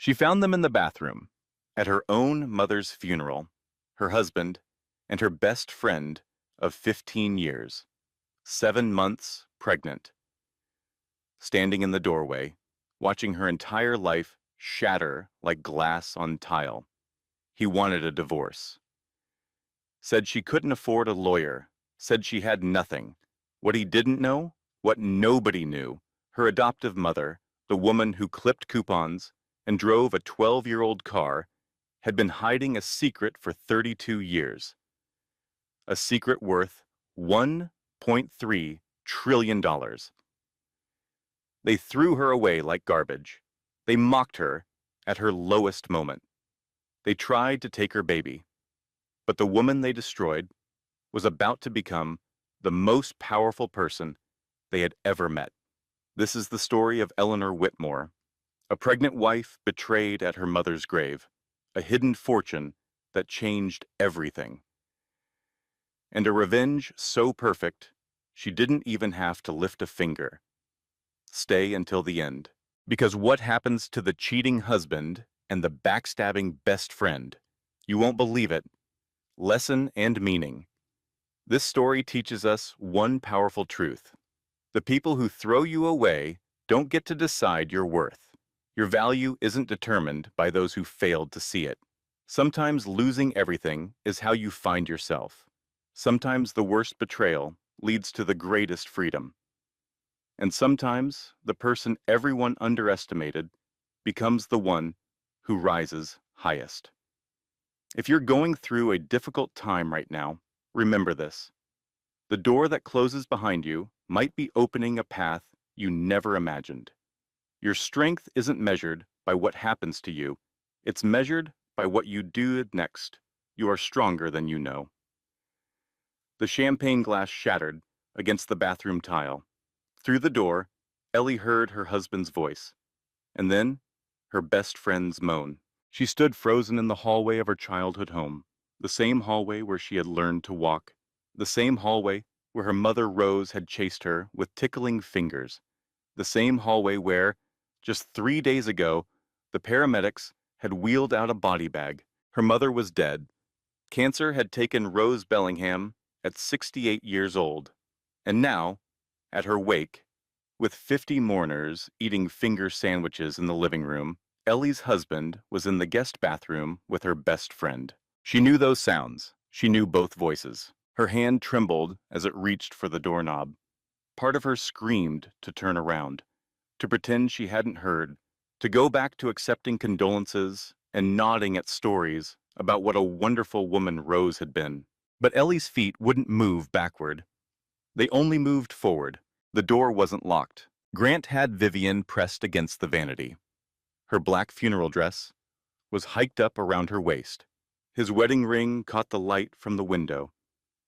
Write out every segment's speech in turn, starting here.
She found them in the bathroom, at her own mother's funeral, her husband, and her best friend of 15 years, 7 months pregnant, standing in the doorway, watching her entire life shatter like glass on tile. He wanted a divorce. Said she couldn't afford a lawyer, said she had nothing. What he didn't know, what nobody knew, her adoptive mother, the woman who clipped coupons and drove a 12-year-old car, had been hiding a secret for 32 years. A secret worth $1.3 trillion. They threw her away like garbage. They mocked her at her lowest moment. They tried to take her baby. But the woman they destroyed was about to become the most powerful person they had ever met. This is the story of Eleanor Whitmore, a pregnant wife betrayed at her mother's grave, a hidden fortune that changed everything, and a revenge so perfect she didn't even have to lift a finger. Stay until the end, because what happens to the cheating husband and the backstabbing best friend? You won't believe it. Lesson and meaning. This story teaches us one powerful truth. The people who throw you away don't get to decide your worth. Your value isn't determined by those who failed to see it. Sometimes losing everything is how you find yourself. Sometimes the worst betrayal leads to the greatest freedom. And sometimes the person everyone underestimated becomes the one who rises highest. If you're going through a difficult time right now, remember this. The door that closes behind you might be opening a path you never imagined. Your strength isn't measured by what happens to you. It's measured by what you do next. You are stronger than you know. The champagne glass shattered against the bathroom tile. Through the door, Ellie heard her husband's voice, and then her best friend's moan. She stood frozen in the hallway of her childhood home, the same hallway where she had learned to walk, the same hallway where her mother Rose had chased her with tickling fingers, the same hallway where, just 3 days ago, the paramedics had wheeled out a body bag. Her mother was dead. Cancer had taken Rose Bellingham at 68 years old, and now, at her wake, with 50 mourners eating finger sandwiches in the living room, Ellie's husband was in the guest bathroom with her best friend. She knew those sounds. She knew both voices. Her hand trembled as it reached for the doorknob. Part of her screamed to turn around, to pretend she hadn't heard, to go back to accepting condolences and nodding at stories about what a wonderful woman Rose had been. But Ellie's feet wouldn't move backward. They only moved forward. The door wasn't locked. Grant had Vivian pressed against the vanity. Her black funeral dress was hiked up around her waist. His wedding ring caught the light from the window,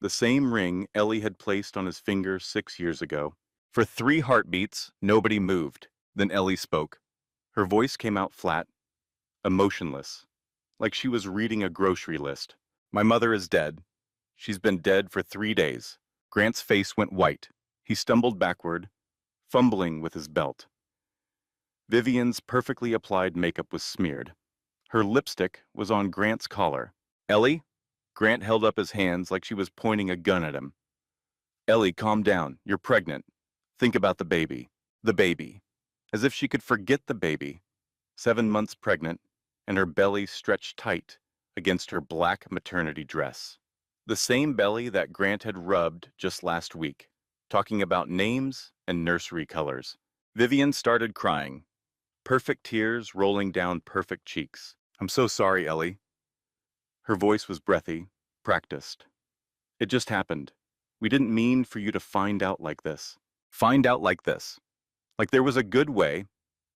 the same ring Ellie had placed on his finger 6 years ago. For 3 heartbeats, nobody moved. Then Ellie spoke. Her voice came out flat, emotionless, like she was reading a grocery list. My mother is dead. She's been dead for 3 days. Grant's face went white. He stumbled backward, fumbling with his belt. Vivian's perfectly applied makeup was smeared. Her lipstick was on Grant's collar. Ellie? Grant held up his hands like she was pointing a gun at him. Ellie, calm down. You're pregnant. Think about the baby. The baby. As if she could forget the baby. 7 months pregnant, and her belly stretched tight against her black maternity dress. The same belly that Grant had rubbed just last week, talking about names and nursery colors. Vivian started crying, perfect tears rolling down perfect cheeks. I'm so sorry, Ellie. Her voice was breathy, practiced. It just happened. We didn't mean for you to find out like this. Find out like this. Like there was a good way,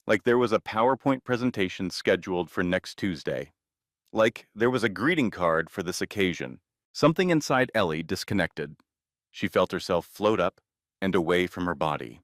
like there was a PowerPoint presentation scheduled for next Tuesday. Like there was a greeting card for this occasion. Something inside Ellie disconnected. She felt herself float up and away from her body.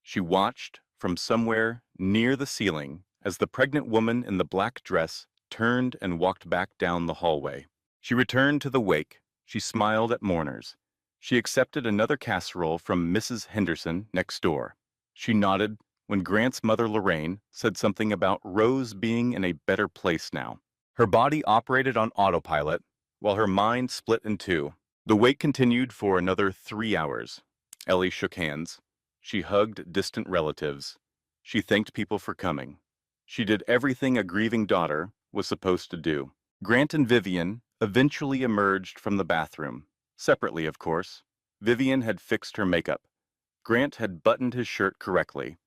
She watched from somewhere near the ceiling as the pregnant woman in the black dress turned and walked back down the hallway. She returned to the wake. She smiled at mourners. She accepted another casserole from Mrs. Henderson next door. She nodded when Grant's mother Lorraine said something about Rose being in a better place now. Her body operated on autopilot, while her mind split in two. The wait continued for another 3 hours. Ellie shook hands. She hugged distant relatives. She thanked people for coming. She did everything a grieving daughter was supposed to do. Grant and Vivian eventually emerged from the bathroom. Separately, of course. Vivian had fixed her makeup. Grant had buttoned his shirt correctly.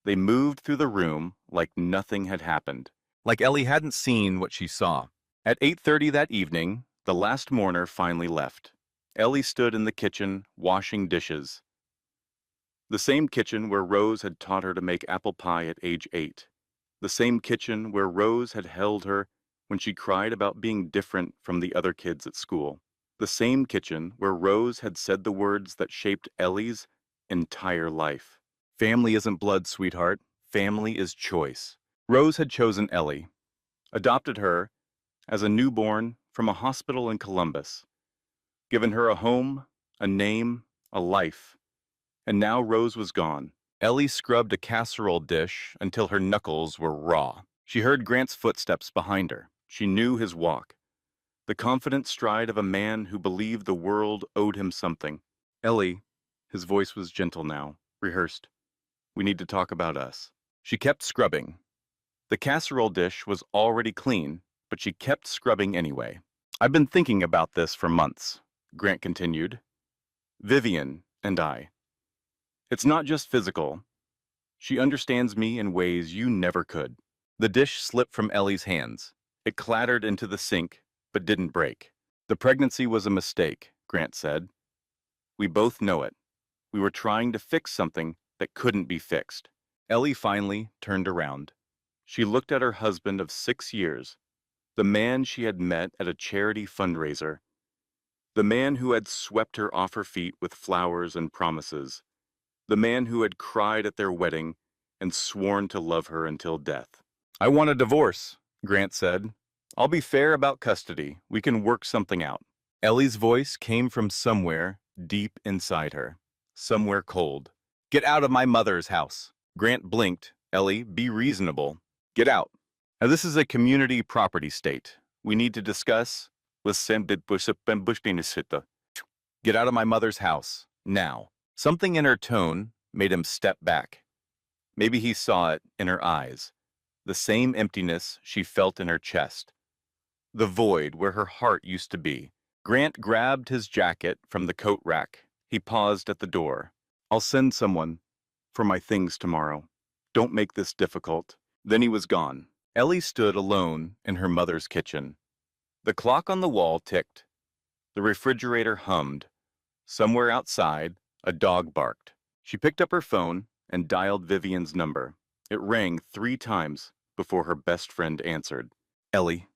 They moved through the room like nothing had happened. Like Ellie hadn't seen what she saw. At 8:30 that evening, the last mourner finally left. Ellie stood in the kitchen, washing dishes. The same kitchen where Rose had taught her to make apple pie at age 8. The same kitchen where Rose had held her when she cried about being different from the other kids at school. The same kitchen where Rose had said the words that shaped Ellie's entire life. Family isn't blood, sweetheart. Family is choice. Rose had chosen Ellie, adopted her as a newborn from a hospital in Columbus, given her a home, a name, a life. And now Rose was gone. Ellie scrubbed a casserole dish until her knuckles were raw. She heard Grant's footsteps behind her. She knew his walk. The confident stride of a man who believed the world owed him something. Ellie, his voice was gentle now, rehearsed. We need to talk about us. She kept scrubbing. The casserole dish was already clean, but she kept scrubbing anyway. I've been thinking about this for months, Grant continued. Vivian and I. It's not just physical. She understands me in ways you never could. The dish slipped from Ellie's hands. It clattered into the sink, but didn't break. The pregnancy was a mistake, Grant said. We both know it. We were trying to fix something that couldn't be fixed. Ellie finally turned around. She looked at her husband of 6 years, the man she had met at a charity fundraiser, the man who had swept her off her feet with flowers and promises, the man who had cried at their wedding and sworn to love her until death. I want a divorce, Grant said. I'll be fair about custody. We can work something out. Ellie's voice came from somewhere deep inside her, somewhere cold. Get out of my mother's house. Grant blinked. Ellie, be reasonable. Get out. Now this is a community property state. We need to discuss. Get out of my mother's house. Now. Something in her tone made him step back. Maybe he saw it in her eyes. The same emptiness she felt in her chest. The void where her heart used to be. Grant grabbed his jacket from the coat rack. He paused at the door. I'll send someone for my things tomorrow. Don't make this difficult. Then he was gone. Ellie stood alone in her mother's kitchen. The clock on the wall ticked. The refrigerator hummed. Somewhere outside, a dog barked. She picked up her phone and dialed Vivian's number. It rang 3 times before her best friend answered. Ellie.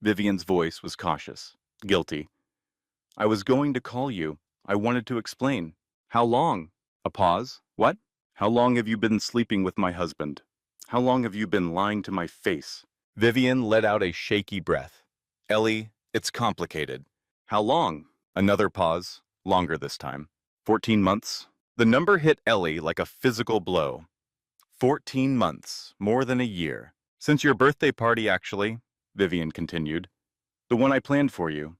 Vivian's voice was cautious, guilty. I was going to call you. I wanted to explain. How long? A pause. What? How long have you been sleeping with my husband? How long have you been lying to my face? Vivian let out a shaky breath. Ellie, it's complicated. How long? Another pause, longer this time. 14 months. The number hit Ellie like a physical blow. 14 months, more than a year. Since your birthday party, actually, Vivian continued. The one I planned for you.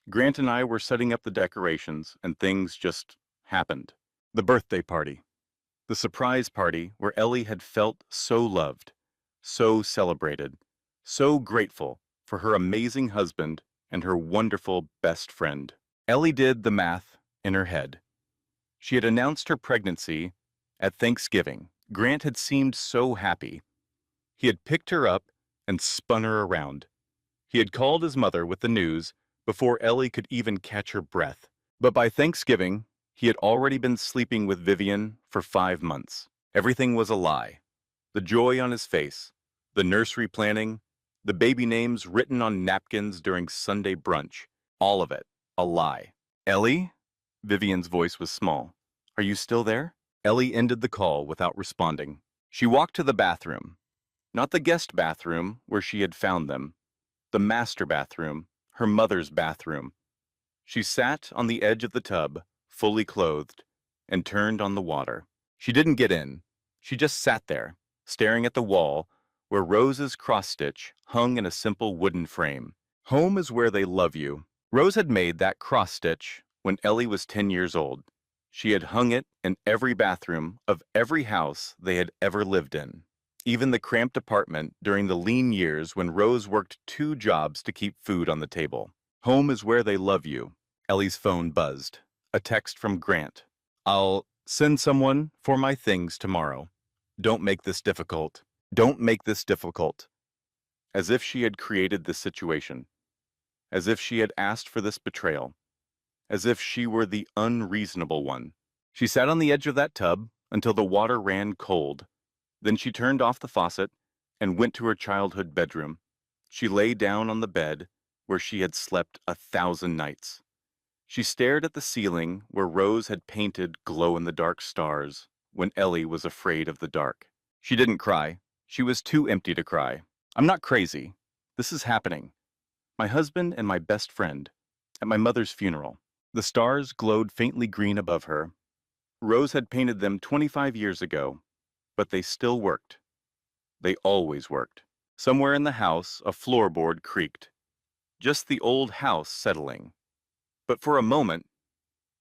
Grant and I were setting up the decorations, and things just happened. The birthday party. The surprise party where Ellie had felt so loved, so celebrated, so grateful for her amazing husband and her wonderful best friend. Ellie did the math in her head. She had announced her pregnancy at Thanksgiving. Grant had seemed so happy. He had picked her up and spun her around. He had called his mother with the news before Ellie could even catch her breath. But by Thanksgiving, he had already been sleeping with Vivian for 5 months. Everything was a lie. The joy on his face, the nursery planning, the baby names written on napkins during Sunday brunch, all of it, a lie. Ellie? Vivian's voice was small. Are you still there? Ellie ended the call without responding. She walked to the bathroom. Not the guest bathroom where she had found them. The master bathroom, her mother's bathroom. She sat on the edge of the tub, fully clothed, and turned on the water. She didn't get in. She just sat there, staring at the wall where Rose's cross-stitch hung in a simple wooden frame. Home is where they love you. Rose had made that cross-stitch when Ellie was 10 years old. She had hung it in every bathroom of every house they had ever lived in, even the cramped apartment during the lean years when Rose worked 2 jobs to keep food on the table. Home is where they love you. Ellie's phone buzzed. A text from Grant. I'll send someone for my things tomorrow. Don't make this difficult. Don't make this difficult. As if she had created this situation. As if she had asked for this betrayal. As if she were the unreasonable one. She sat on the edge of that tub until the water ran cold. Then she turned off the faucet and went to her childhood bedroom. She lay down on the bed where she had slept 1,000 nights. She stared at the ceiling where Rose had painted glow-in-the-dark stars when Ellie was afraid of the dark. She didn't cry. She was too empty to cry. I'm not crazy. This is happening. My husband and my best friend. At my mother's funeral. The stars glowed faintly green above her. Rose had painted them 25 years ago, but they still worked. They always worked. Somewhere in the house, a floorboard creaked. Just the old house settling. But for a moment,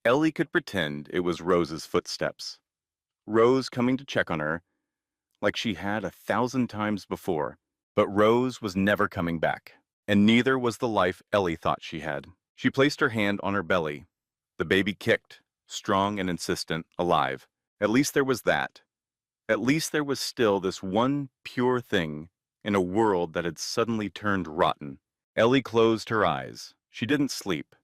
Ellie could pretend it was Rose's footsteps. Rose coming to check on her, like she had 1,000 times before. But Rose was never coming back, and neither was the life Ellie thought she had. She placed her hand on her belly. The baby kicked, strong and insistent, alive. At least there was that. At least there was still this one pure thing in a world that had suddenly turned rotten. Ellie closed her eyes. She didn't sleep,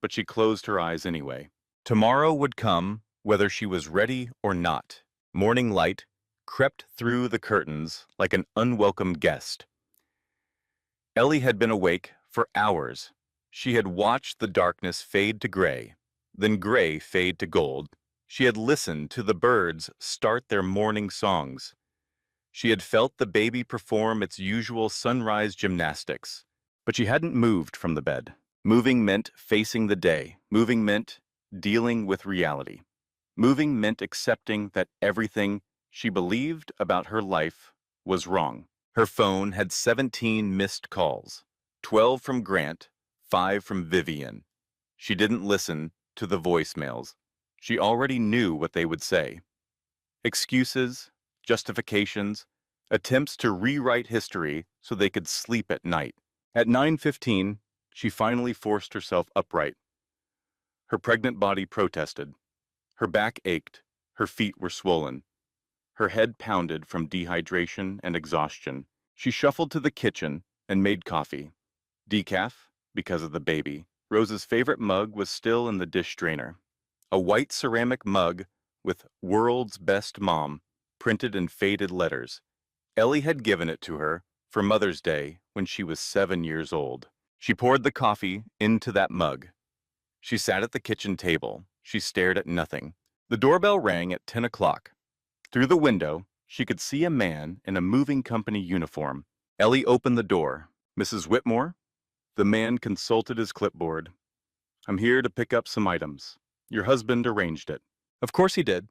but she closed her eyes anyway. Tomorrow would come, whether she was ready or not. Morning light crept through the curtains like an unwelcome guest. Ellie had been awake for hours. She had watched the darkness fade to gray, then gray fade to gold. She had listened to the birds start their morning songs. She had felt the baby perform its usual sunrise gymnastics, but she hadn't moved from the bed. Moving meant facing the day. Moving meant dealing with reality. Moving meant accepting that everything she believed about her life was wrong. Her phone had 17 missed calls, 12 from Grant, 5 from Vivian. She didn't listen to the voicemails. She already knew what they would say. Excuses, justifications, attempts to rewrite history so they could sleep at night. At 9:15, she finally forced herself upright. Her pregnant body protested. Her back ached. Her feet were swollen. Her head pounded from dehydration and exhaustion. She shuffled to the kitchen and made coffee. Decaf, because of the baby. Rose's favorite mug was still in the dish drainer. A white ceramic mug with "World's Best Mom" printed in faded letters. Ellie had given it to her for Mother's Day when she was 7 years old. She poured the coffee into that mug. She sat at the kitchen table. She stared at nothing. The doorbell rang at 10 o'clock. Through the window, she could see a man in a moving company uniform. Ellie opened the door. "Mrs. Whitmore?" The man consulted his clipboard. "I'm here to pick up some items. Your husband arranged it." Of course he did.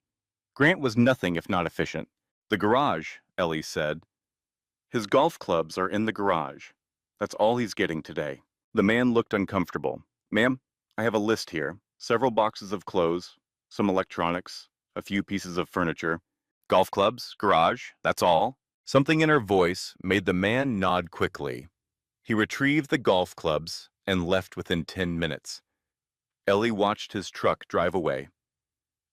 Grant was nothing if not efficient. "The garage," Ellie said. "His golf clubs are in the garage. That's all he's getting today." The man looked uncomfortable. "Ma'am, I have a list here. Several boxes of clothes, some electronics, a few pieces of furniture. Golf clubs, garage, that's all." Something in her voice made the man nod quickly. He retrieved the golf clubs and left within 10 minutes. Ellie watched his truck drive away.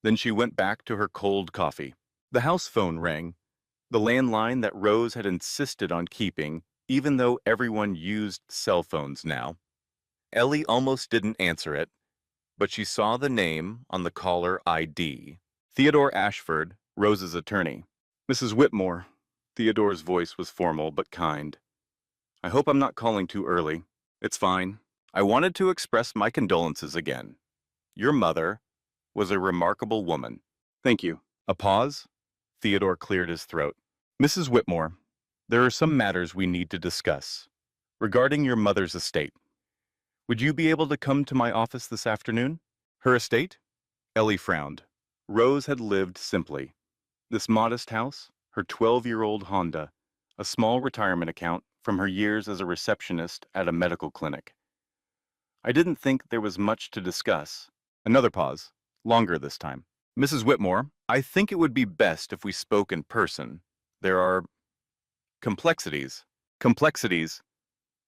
Then she went back to her cold coffee. The house phone rang, the landline that Rose had insisted on keeping, even though everyone used cell phones now. Ellie almost didn't answer it, but she saw the name on the caller ID. Theodore Ashford, Rose's attorney. "Mrs. Whitmore." Theodore's voice was formal but kind. "I hope I'm not calling too early." "It's fine. I wanted to express my condolences again. Your mother was a remarkable woman." "Thank you." A pause. Theodore cleared his throat. "Mrs. Whitmore, there are some matters we need to discuss. Regarding your mother's estate. Would you be able to come to my office this afternoon?" Her estate? Ellie frowned. Rose had lived simply. This modest house, her 12-year-old Honda, a small retirement account from her years as a receptionist at a medical clinic. I didn't think there was much to discuss. Another pause, longer this time. Mrs. Whitmore, I think it would be best if we spoke in person. There are complexities. Complexities?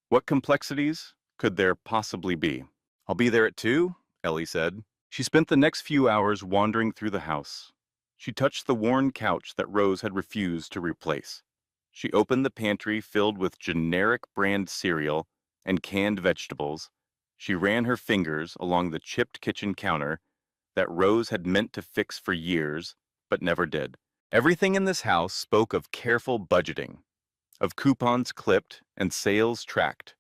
What complexities could there possibly be? I'll be there at 2, Ellie said. She spent the next few hours wandering through the house. She touched the worn couch that Rose had refused to replace. She opened the pantry filled with generic brand cereal and canned vegetables. She ran her fingers along the chipped kitchen counter that Rose had meant to fix for years, but never did. Everything in this house spoke of careful budgeting, of coupons clipped and sales tracked,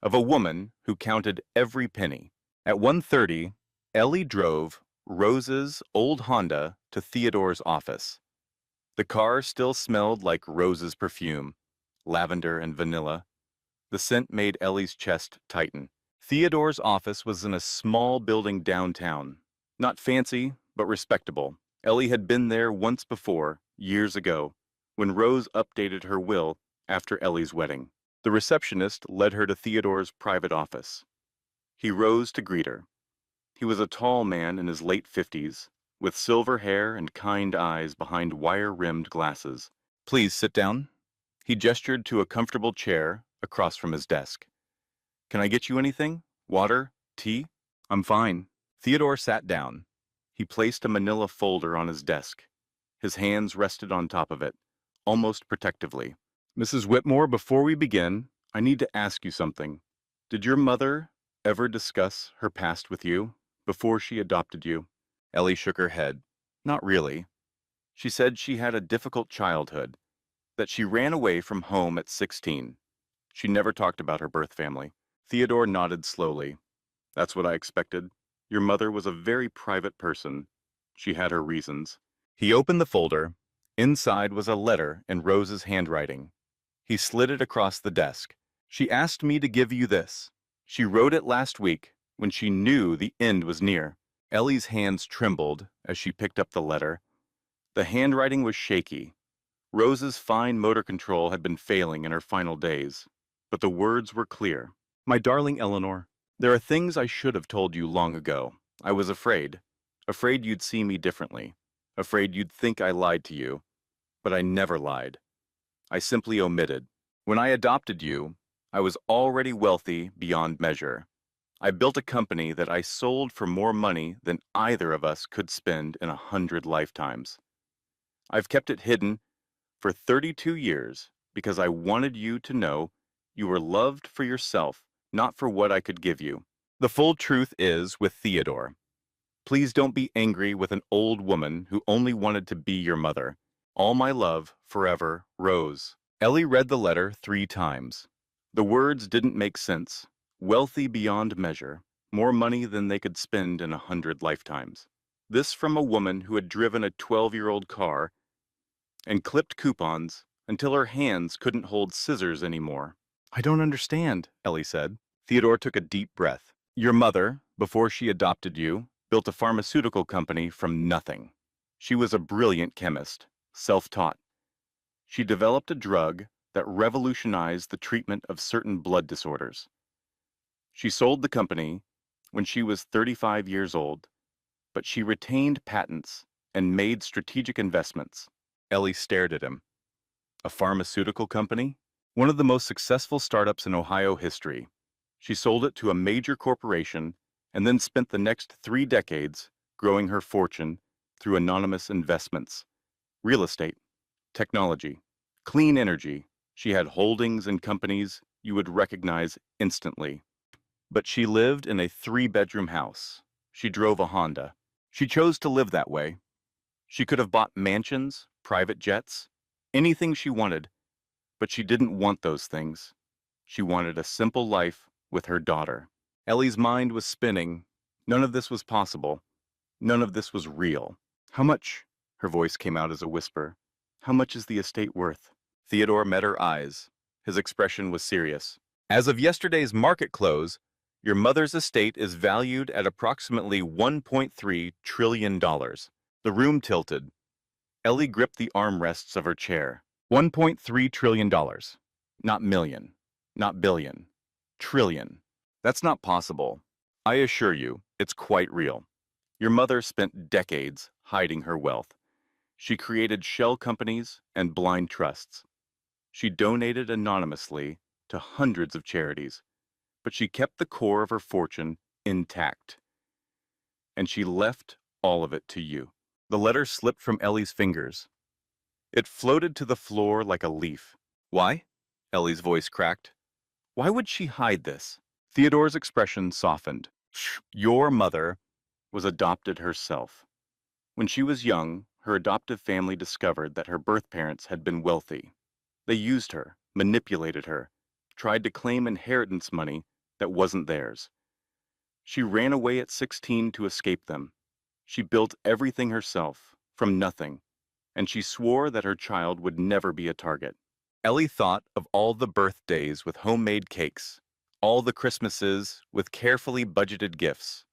of a woman who counted every penny. At 1:30, Ellie drove Rose's old Honda to Theodore's office. The car still smelled like Rose's perfume, lavender and vanilla. The scent made Ellie's chest tighten. Theodore's office was in a small building downtown. Not fancy, but respectable. Ellie had been there once before, years ago, when Rose updated her will after Ellie's wedding. The receptionist led her to Theodore's private office. He rose to greet her. He was a tall man in his late 50s, with silver hair and kind eyes behind wire-rimmed glasses. Please sit down. He gestured to a comfortable chair across from his desk. Can I get you anything? Water? Tea? I'm fine. Theodore sat down. He placed a manila folder on his desk. His hands rested on top of it, almost protectively. Mrs. Whitmore, before we begin, I need to ask you something. Did your mother ever discuss her past with you before she adopted you? Ellie shook her head. Not really. She said she had a difficult childhood, that she ran away from home at 16. She never talked about her birth family. Theodore nodded slowly. That's what I expected. Your mother was a very private person. She had her reasons. He opened the folder. Inside was a letter in Rose's handwriting. He slid it across the desk. She asked me to give you this. She wrote it last week when she knew the end was near. Ellie's hands trembled as she picked up the letter. The handwriting was shaky. Rose's fine motor control had been failing in her final days, but the words were clear. My darling Eleanor, there are things I should have told you long ago. I was afraid you'd see me differently, afraid you'd think I lied to you, but I never lied. I simply omitted. When I adopted you, I was already wealthy beyond measure. I built a company that I sold for more money than either of us could spend in 100 lifetimes. I've kept it hidden for 32 years because I wanted you to know you were loved for yourself, not for what I could give you. The full truth is with Theodore. Please don't be angry with an old woman who only wanted to be your mother. All my love, forever, Rose. Ellie read the letter 3 times. The words didn't make sense. Wealthy beyond measure, more money than they could spend in 100 lifetimes. This from a woman who had driven a 12-year-old car and clipped coupons until her hands couldn't hold scissors anymore. I don't understand, Ellie said. Theodore took a deep breath. Your mother, before she adopted you, built a pharmaceutical company from nothing. She was a brilliant chemist, self-taught. She developed a drug that revolutionized the treatment of certain blood disorders. She sold the company when she was 35 years old, but she retained patents and made strategic investments. Ellie stared at him. A pharmaceutical company? One of the most successful startups in Ohio history. She sold it to a major corporation and then spent the next 3 decades growing her fortune through anonymous investments. Real estate, technology, clean energy. She had holdings in companies you would recognize instantly. But she lived in a 3-bedroom house. She drove a Honda. She chose to live that way. She could have bought mansions, private jets, anything she wanted, but she didn't want those things. She wanted a simple life with her daughter. Ellie's mind was spinning. None of this was possible. None of this was real. How much? Her voice came out as a whisper. How much is the estate worth? Theodore met her eyes. His expression was serious. As of yesterday's market close, your mother's estate is valued at approximately $1.3 trillion. The room tilted. Ellie gripped the armrests of her chair. $1.3 trillion. Not million. Not billion. Trillion. That's not possible. I assure you, it's quite real. Your mother spent decades hiding her wealth. She created shell companies and blind trusts. She donated anonymously to hundreds of charities, but she kept the core of her fortune intact. And she left all of it to you. The letter slipped from Ellie's fingers. It floated to the floor like a leaf. Why? Ellie's voice cracked. Why would she hide this? Theodore's expression softened. Your mother was adopted herself. When she was young, her adoptive family discovered that her birth parents had been wealthy. They used her, manipulated her, tried to claim inheritance money that wasn't theirs. She ran away at 16 to escape them. She built everything herself, from nothing, and she swore that her child would never be a target. Ellie thought of all the birthdays with homemade cakes, all the Christmases with carefully budgeted gifts,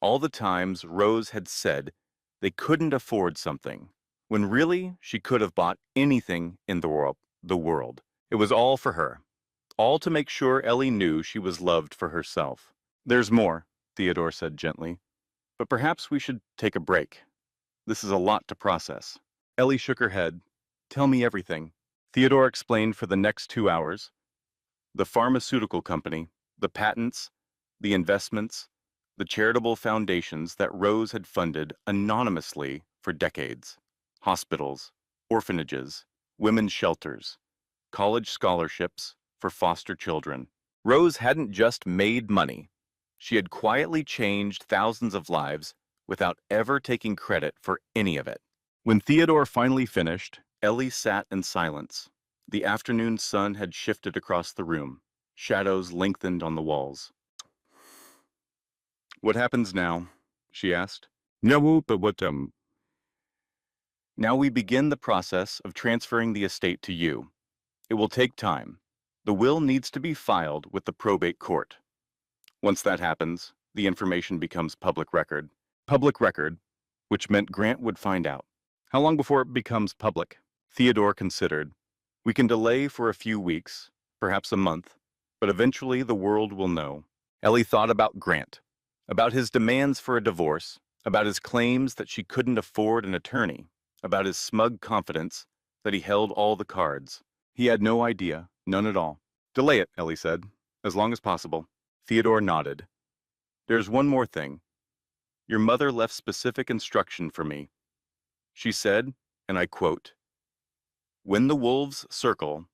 all the times Rose had said they couldn't afford something, when really she could have bought anything in the world. It was all for her, all to make sure Ellie knew she was loved for herself. There's more, Theodore said gently, but perhaps we should take a break. This is a lot to process. Ellie shook her head. Tell me everything. Theodore explained for the next 2 hours. The pharmaceutical company, the patents, the investments, the charitable foundations that Rose had funded anonymously for decades. Hospitals, orphanages, women's shelters, college scholarships for foster children. Rose hadn't just made money. She had quietly changed thousands of lives without ever taking credit for any of it. When Theodore finally finished, Ellie sat in silence. The afternoon sun had shifted across the room. Shadows lengthened on the walls. What happens now? She asked. No, but what, Now we begin the process of transferring the estate to you. It will take time. The will needs to be filed with the probate court. Once that happens, the information becomes public record. Public record, which meant Grant would find out. How long before it becomes public? Theodore considered. We can delay for a few weeks, perhaps a month, but eventually the world will know. Ellie thought about Grant, about his demands for a divorce, about his claims that she couldn't afford an attorney, about his smug confidence that he held all the cards. He had no idea, none at all. Delay it, Ellie said, as long as possible. Theodore nodded. There's one more thing. Your mother left specific instruction for me. She said, and I quote, "When the wolves circle,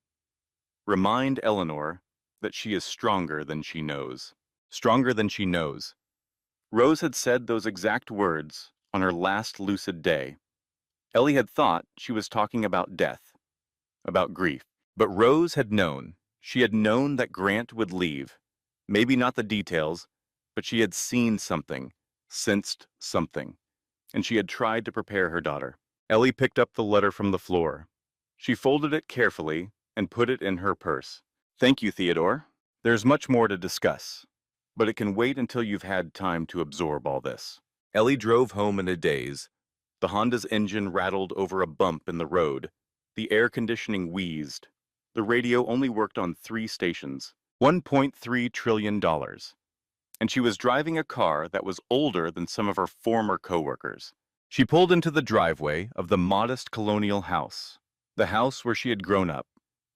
remind Eleanor that she is stronger than she knows." Stronger than she knows. Rose had said those exact words on her last lucid day. Ellie had thought she was talking about death, about grief. But Rose had known. She had known that Grant would leave. Maybe not the details, but she had seen something, sensed something, and she had tried to prepare her daughter. Ellie picked up the letter from the floor. She folded it carefully and put it in her purse. Thank you, Theodore. There's much more to discuss, but it can wait until you've had time to absorb all this. Ellie drove home in a daze. The Honda's engine rattled over a bump in the road. The air conditioning wheezed. The radio only worked on 3 stations. $1.3 trillion. And she was driving a car that was older than some of her former coworkers. She pulled into the driveway of the modest colonial house, the house where she had grown up,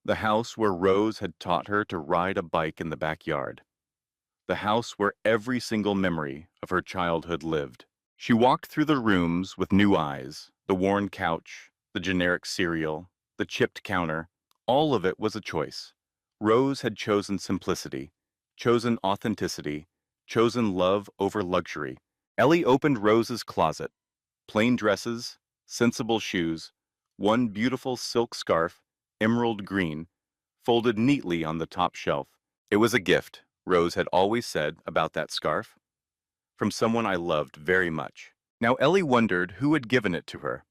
the house where Rose had taught her to ride a bike in the backyard, the house where every single memory of her childhood lived. She walked through the rooms with new eyes, the worn couch, the generic cereal, the chipped counter. All of it was a choice. Rose had chosen simplicity, chosen authenticity, chosen love over luxury. Ellie opened Rose's closet. Plain dresses, sensible shoes, one beautiful silk scarf, emerald green, folded neatly on the top shelf. It was a gift, Rose had always said about that scarf, from someone I loved very much. Now Ellie wondered who had given it to her.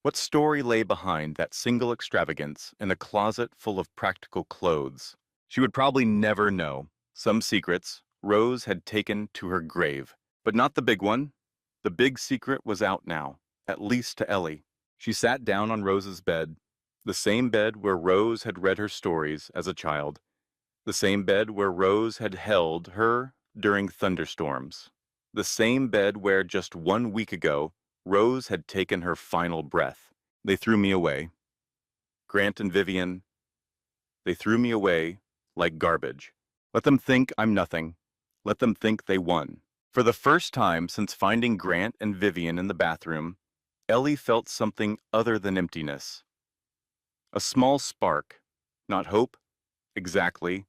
What story lay behind that single extravagance in a closet full of practical clothes? She would probably never know. Some secrets Rose had taken to her grave, but not the big one. The big secret was out now, at least to Ellie. She sat down on Rose's bed, the same bed where Rose had read her stories as a child, the same bed where Rose had held her during thunderstorms, the same bed where just 1 week ago Rose had taken her final breath. They threw me away. Grant and Vivian, they threw me away like garbage. Let them think I'm nothing. Let them think they won. For the first time since finding Grant and Vivian in the bathroom, Ellie felt something other than emptiness. A small spark, not hope, exactly,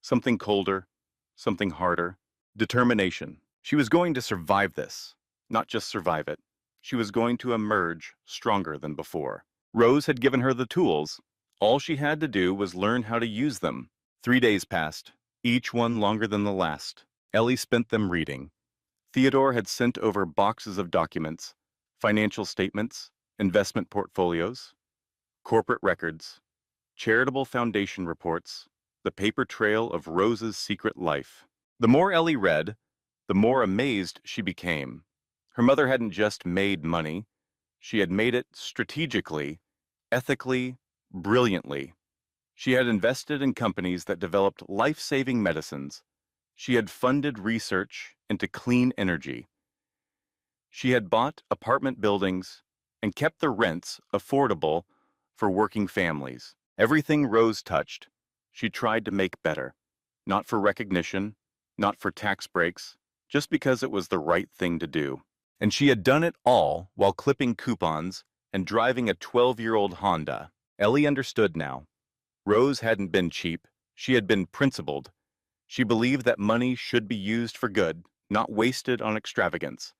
something colder, something harder, determination. She was going to survive this, not just survive it. She was going to emerge stronger than before. Rose had given her the tools. All she had to do was learn how to use them. 3 days passed, each one longer than the last. Ellie spent them reading. Theodore had sent over boxes of documents, financial statements, investment portfolios, corporate records, charitable foundation reports, the paper trail of Rose's secret life. The more Ellie read, the more amazed she became. Her mother hadn't just made money, she had made it strategically, ethically, brilliantly. She had invested in companies that developed life-saving medicines. She had funded research into clean energy. She had bought apartment buildings and kept the rents affordable for working families. Everything Rose touched, she tried to make better. Not for recognition, not for tax breaks, just because it was the right thing to do. And she had done it all while clipping coupons and driving a 12-year-old Honda. Ellie understood now. Rose hadn't been cheap, she had been principled. She believed that money should be used for good, not wasted on extravagance.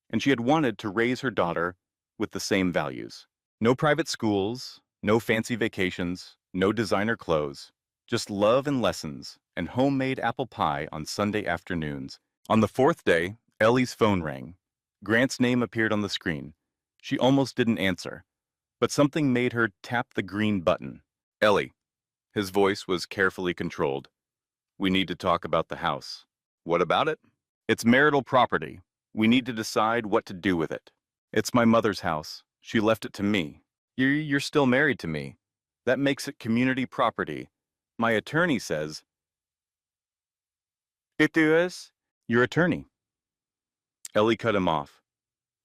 And she had wanted to raise her daughter with the same values. No private schools, no fancy vacations, no designer clothes, just love and lessons and homemade apple pie on Sunday afternoons. On the 4th day, Ellie's phone rang. Grant's name appeared on the screen. She almost didn't answer, but something made her tap the green button. Ellie. His voice was carefully controlled. We need to talk about the house. What about it? It's marital property. We need to decide what to do with it. It's my mother's house. She left it to me. You're still married to me. That makes it community property. My attorney says... It is? Your attorney. Ellie cut him off.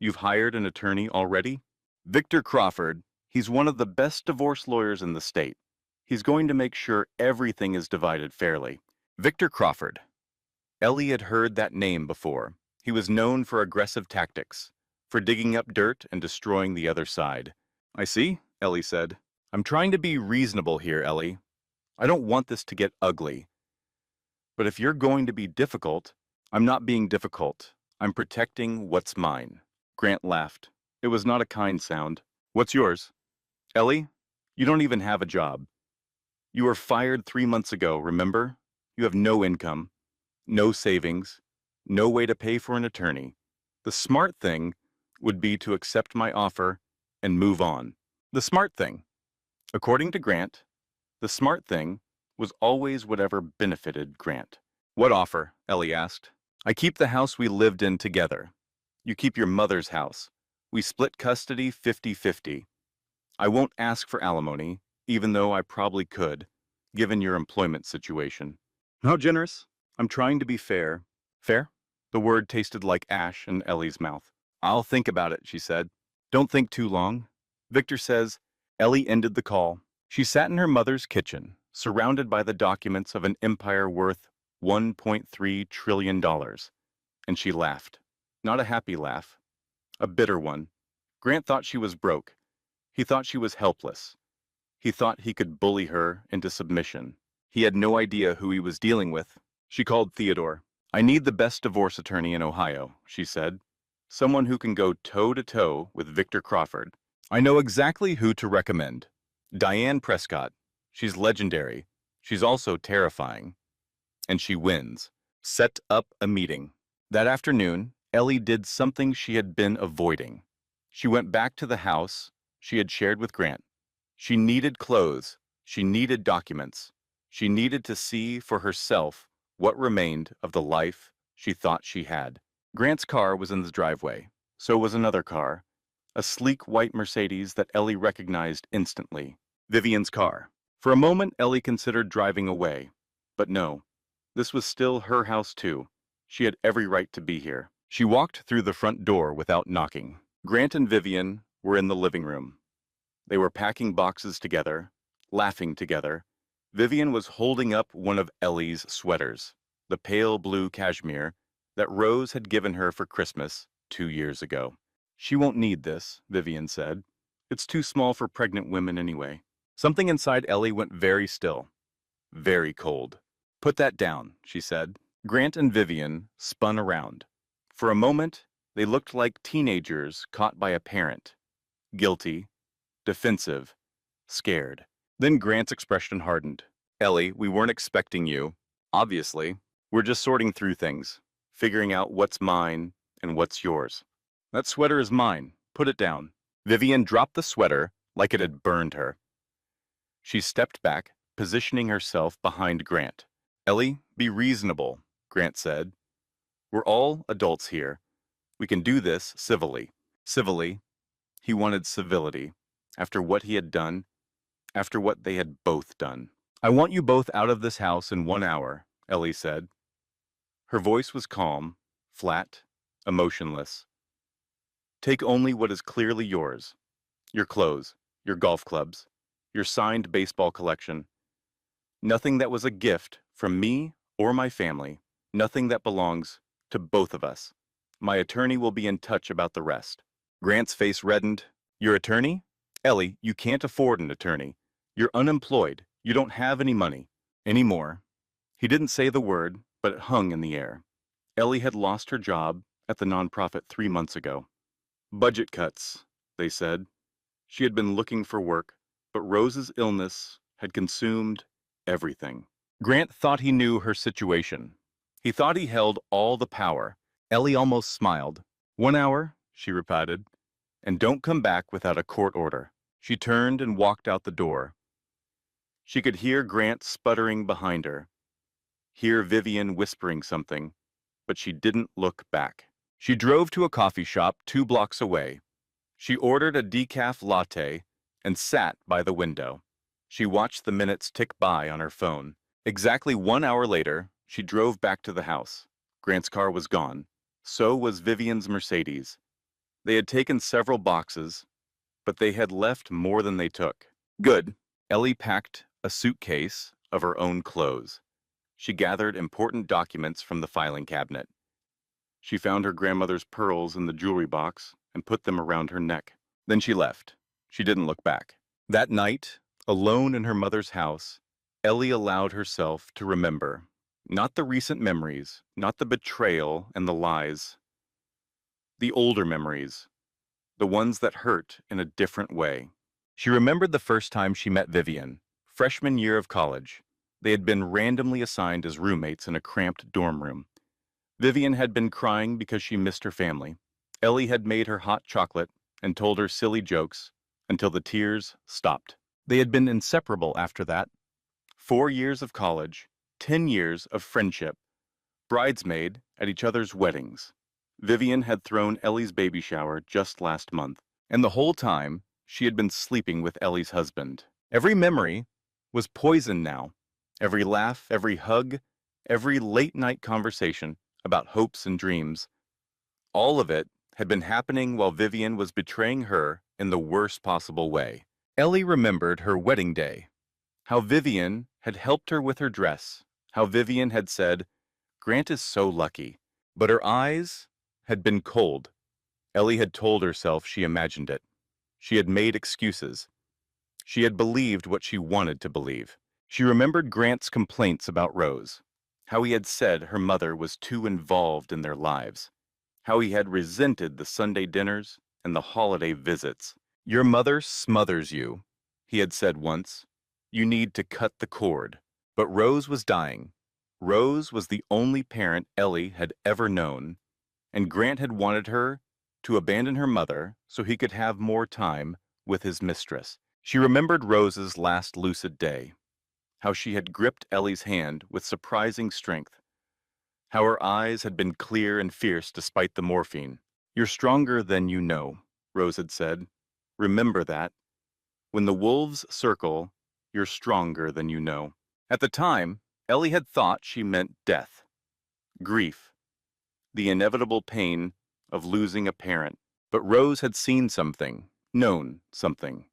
You've hired an attorney already? Victor Crawford. He's one of the best divorce lawyers in the state. He's going to make sure everything is divided fairly. Victor Crawford. Ellie had heard that name before. He was known for aggressive tactics, for digging up dirt and destroying the other side. I see, Ellie said. I'm trying to be reasonable here, Ellie. I don't want this to get ugly. But if you're going to be difficult, I'm not being difficult. I'm protecting what's mine. Grant laughed. It was not a kind sound. What's yours? Ellie, you don't even have a job. You were fired 3 months ago, remember? You have no income, no savings, no way to pay for an attorney. The smart thing would be to accept my offer and move on. The smart thing. According to Grant, the smart thing was always whatever benefited Grant. What offer? Ellie asked. I keep the house we lived in together. You keep your mother's house. We split custody 50-50. I won't ask for alimony, even though I probably could, given your employment situation. How generous? I'm trying to be fair. Fair? The word tasted like ash in Ellie's mouth. I'll think about it, she said. Don't think too long. Victor says. Ellie ended the call. She sat in her mother's kitchen, surrounded by the documents of an empire worth $1.3 trillion. And she laughed. Not a happy laugh. A bitter one. Grant thought she was broke. He thought she was helpless. He thought he could bully her into submission. He had no idea who he was dealing with. She called Theodore. I need the best divorce attorney in Ohio, she said. Someone who can go toe-to-toe with Victor Crawford. I know exactly who to recommend. Diane Prescott. She's legendary. She's also terrifying. And she wins. Set up a meeting. That afternoon, Ellie did something she had been avoiding. She went back to the house she had shared with Grant. She needed clothes. She needed documents. She needed to see for herself what remained of the life she thought she had. Grant's car was in the driveway. So was another car. a sleek white Mercedes that Ellie recognized instantly. Vivian's car. For a moment, Ellie considered driving away. But no, this was still her house too. She had every right to be here. She walked through the front door without knocking. Grant and Vivian were in the living room. They were packing boxes together, laughing together. Vivian was holding up one of Ellie's sweaters, the pale blue cashmere that Rose had given her for Christmas 2 years ago. She won't need this, Vivian said. It's too small for pregnant women anyway. Something inside Ellie went very still, very cold. Put that down, she said. Grant and Vivian spun around. For a moment, they looked like teenagers caught by a parent. Guilty, defensive, scared. Then Grant's expression hardened. Ellie, we weren't expecting you. Obviously, we're just sorting through things, figuring out what's mine and what's yours. That sweater is mine. Put it down. Vivian dropped the sweater like it had burned her. She stepped back, positioning herself behind Grant. Ellie, be reasonable, Grant said. We're all adults here. We can do this civilly. Civilly. He wanted civility. After what he had done, after what they had both done. I want you both out of this house in 1 hour, Ellie said. Her voice was calm, flat, emotionless. Take only what is clearly yours. Your clothes, your golf clubs, your signed baseball collection. Nothing that was a gift from me or my family. Nothing that belongs to both of us. My attorney will be in touch about the rest. Grant's face reddened. Your attorney? Ellie, you can't afford an attorney. You're unemployed. You don't have any money. Anymore. He didn't say the word, but it hung in the air. Ellie had lost her job at the nonprofit 3 months ago. Budget cuts, they said. She had been looking for work, but Rose's illness had consumed everything. Grant thought he knew her situation. He thought he held all the power. Ellie almost smiled. 1 hour, she repeated, and don't come back without a court order. She turned and walked out the door. She could hear Grant sputtering behind her, hear Vivian whispering something, but she didn't look back. She drove to a coffee shop 2 blocks away. She ordered a decaf latte and sat by the window. She watched the minutes tick by on her phone. Exactly 1 hour later, she drove back to the house. Grant's car was gone. So was Vivian's Mercedes. They had taken several boxes, but they had left more than they took. Good. Ellie packed a suitcase of her own clothes. She gathered important documents from the filing cabinet. She found her grandmother's pearls in the jewelry box and put them around her neck. Then she left. She didn't look back. That night, alone in her mother's house, Ellie allowed herself to remember. Not the recent memories, not the betrayal and the lies. The older memories, the ones that hurt in a different way. She remembered the first time she met Vivian, freshman year of college. They had been randomly assigned as roommates in a cramped dorm room. Vivian had been crying because she missed her family. Ellie had made her hot chocolate and told her silly jokes until the tears stopped. They had been inseparable after that. 4 years of college, 10 years of friendship, bridesmaid at each other's weddings. Vivian had thrown Ellie's baby shower just last month, and the whole time she had been sleeping with Ellie's husband. Every memory was poison now. Every laugh, every hug, every late-night conversation about hopes and dreams. All of it had been happening while Vivian was betraying her in the worst possible way. Ellie remembered her wedding day, how Vivian had helped her with her dress, how Vivian had said, Grant is so lucky, but her eyes had been cold. Ellie had told herself she imagined it. She had made excuses. She had believed what she wanted to believe. She remembered Grant's complaints about Rose, how he had said her mother was too involved in their lives, how he had resented the Sunday dinners and the holiday visits. Your mother smothers you, he had said once. You need to cut the cord. But Rose was dying. Rose was the only parent Ellie had ever known, and Grant had wanted her to abandon her mother so he could have more time with his mistress. She remembered Rose's last lucid day, how she had gripped Ellie's hand with surprising strength, how her eyes had been clear and fierce despite the morphine. You're stronger than you know, Rose had said. Remember that. When the wolves circle, you're stronger than you know. At the time, Ellie had thought she meant death, grief, the inevitable pain of losing a parent. But Rose had seen something, known something.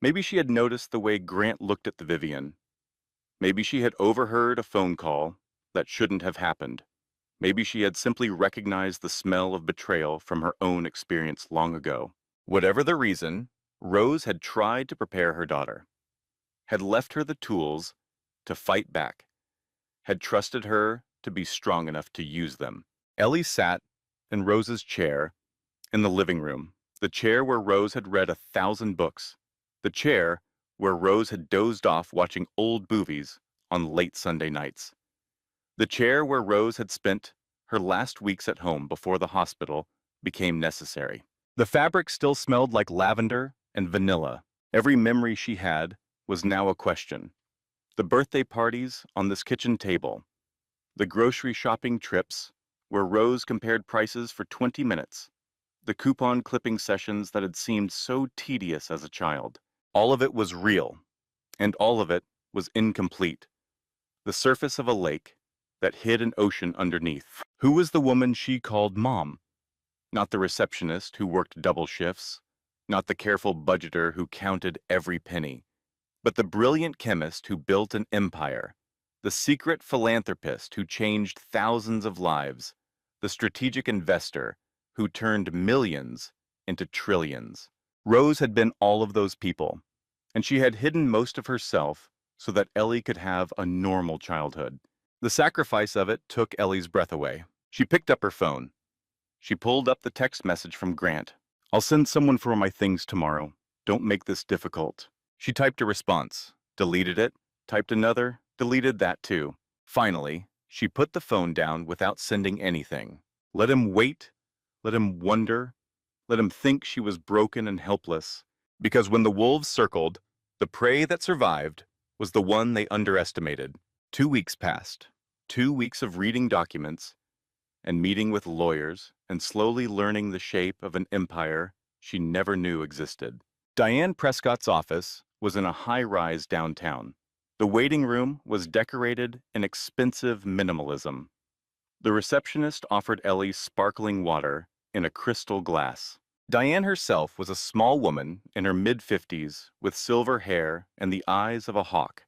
Maybe she had noticed the way Grant looked at the Vivian. Maybe she had overheard a phone call that shouldn't have happened. Maybe she had simply recognized the smell of betrayal from her own experience long ago. Whatever the reason, Rose had tried to prepare her daughter, had left her the tools to fight back, had trusted her to be strong enough to use them. Ellie sat in Rose's chair in the living room, the chair where Rose had read 1,000 books, the chair where Rose had dozed off watching old movies on late Sunday nights, the chair where Rose had spent her last weeks at home before the hospital became necessary. The fabric still smelled like lavender and vanilla. Every memory she had was now a question. The birthday parties on this kitchen table, the grocery shopping trips where Rose compared prices for 20 minutes, the coupon clipping sessions that had seemed so tedious as a child. All of it was real, and all of it was incomplete. The surface of a lake that hid an ocean underneath. Who was the woman she called Mom? Not the receptionist who worked double shifts, not the careful budgeter who counted every penny, but the brilliant chemist who built an empire, the secret philanthropist who changed thousands of lives, the strategic investor who turned millions into trillions. Rose had been all of those people, and she had hidden most of herself so that Ellie could have a normal childhood. The sacrifice of it took Ellie's breath away. She picked up her phone. She pulled up the text message from Grant. I'll send someone for my things tomorrow. Don't make this difficult. She typed a response, deleted it, typed another, deleted that too. Finally, she put the phone down without sending anything. Let him wait, let him wonder, let him think she was broken and helpless. Because when the wolves circled, the prey that survived was the one they underestimated. 2 weeks passed. 2 weeks of reading documents and meeting with lawyers and slowly learning the shape of an empire she never knew existed. Diane Prescott's office was in a high-rise downtown. The waiting room was decorated in expensive minimalism. The receptionist offered Ellie sparkling water in a crystal glass. Diane herself was a small woman in her mid-50s with silver hair and the eyes of a hawk.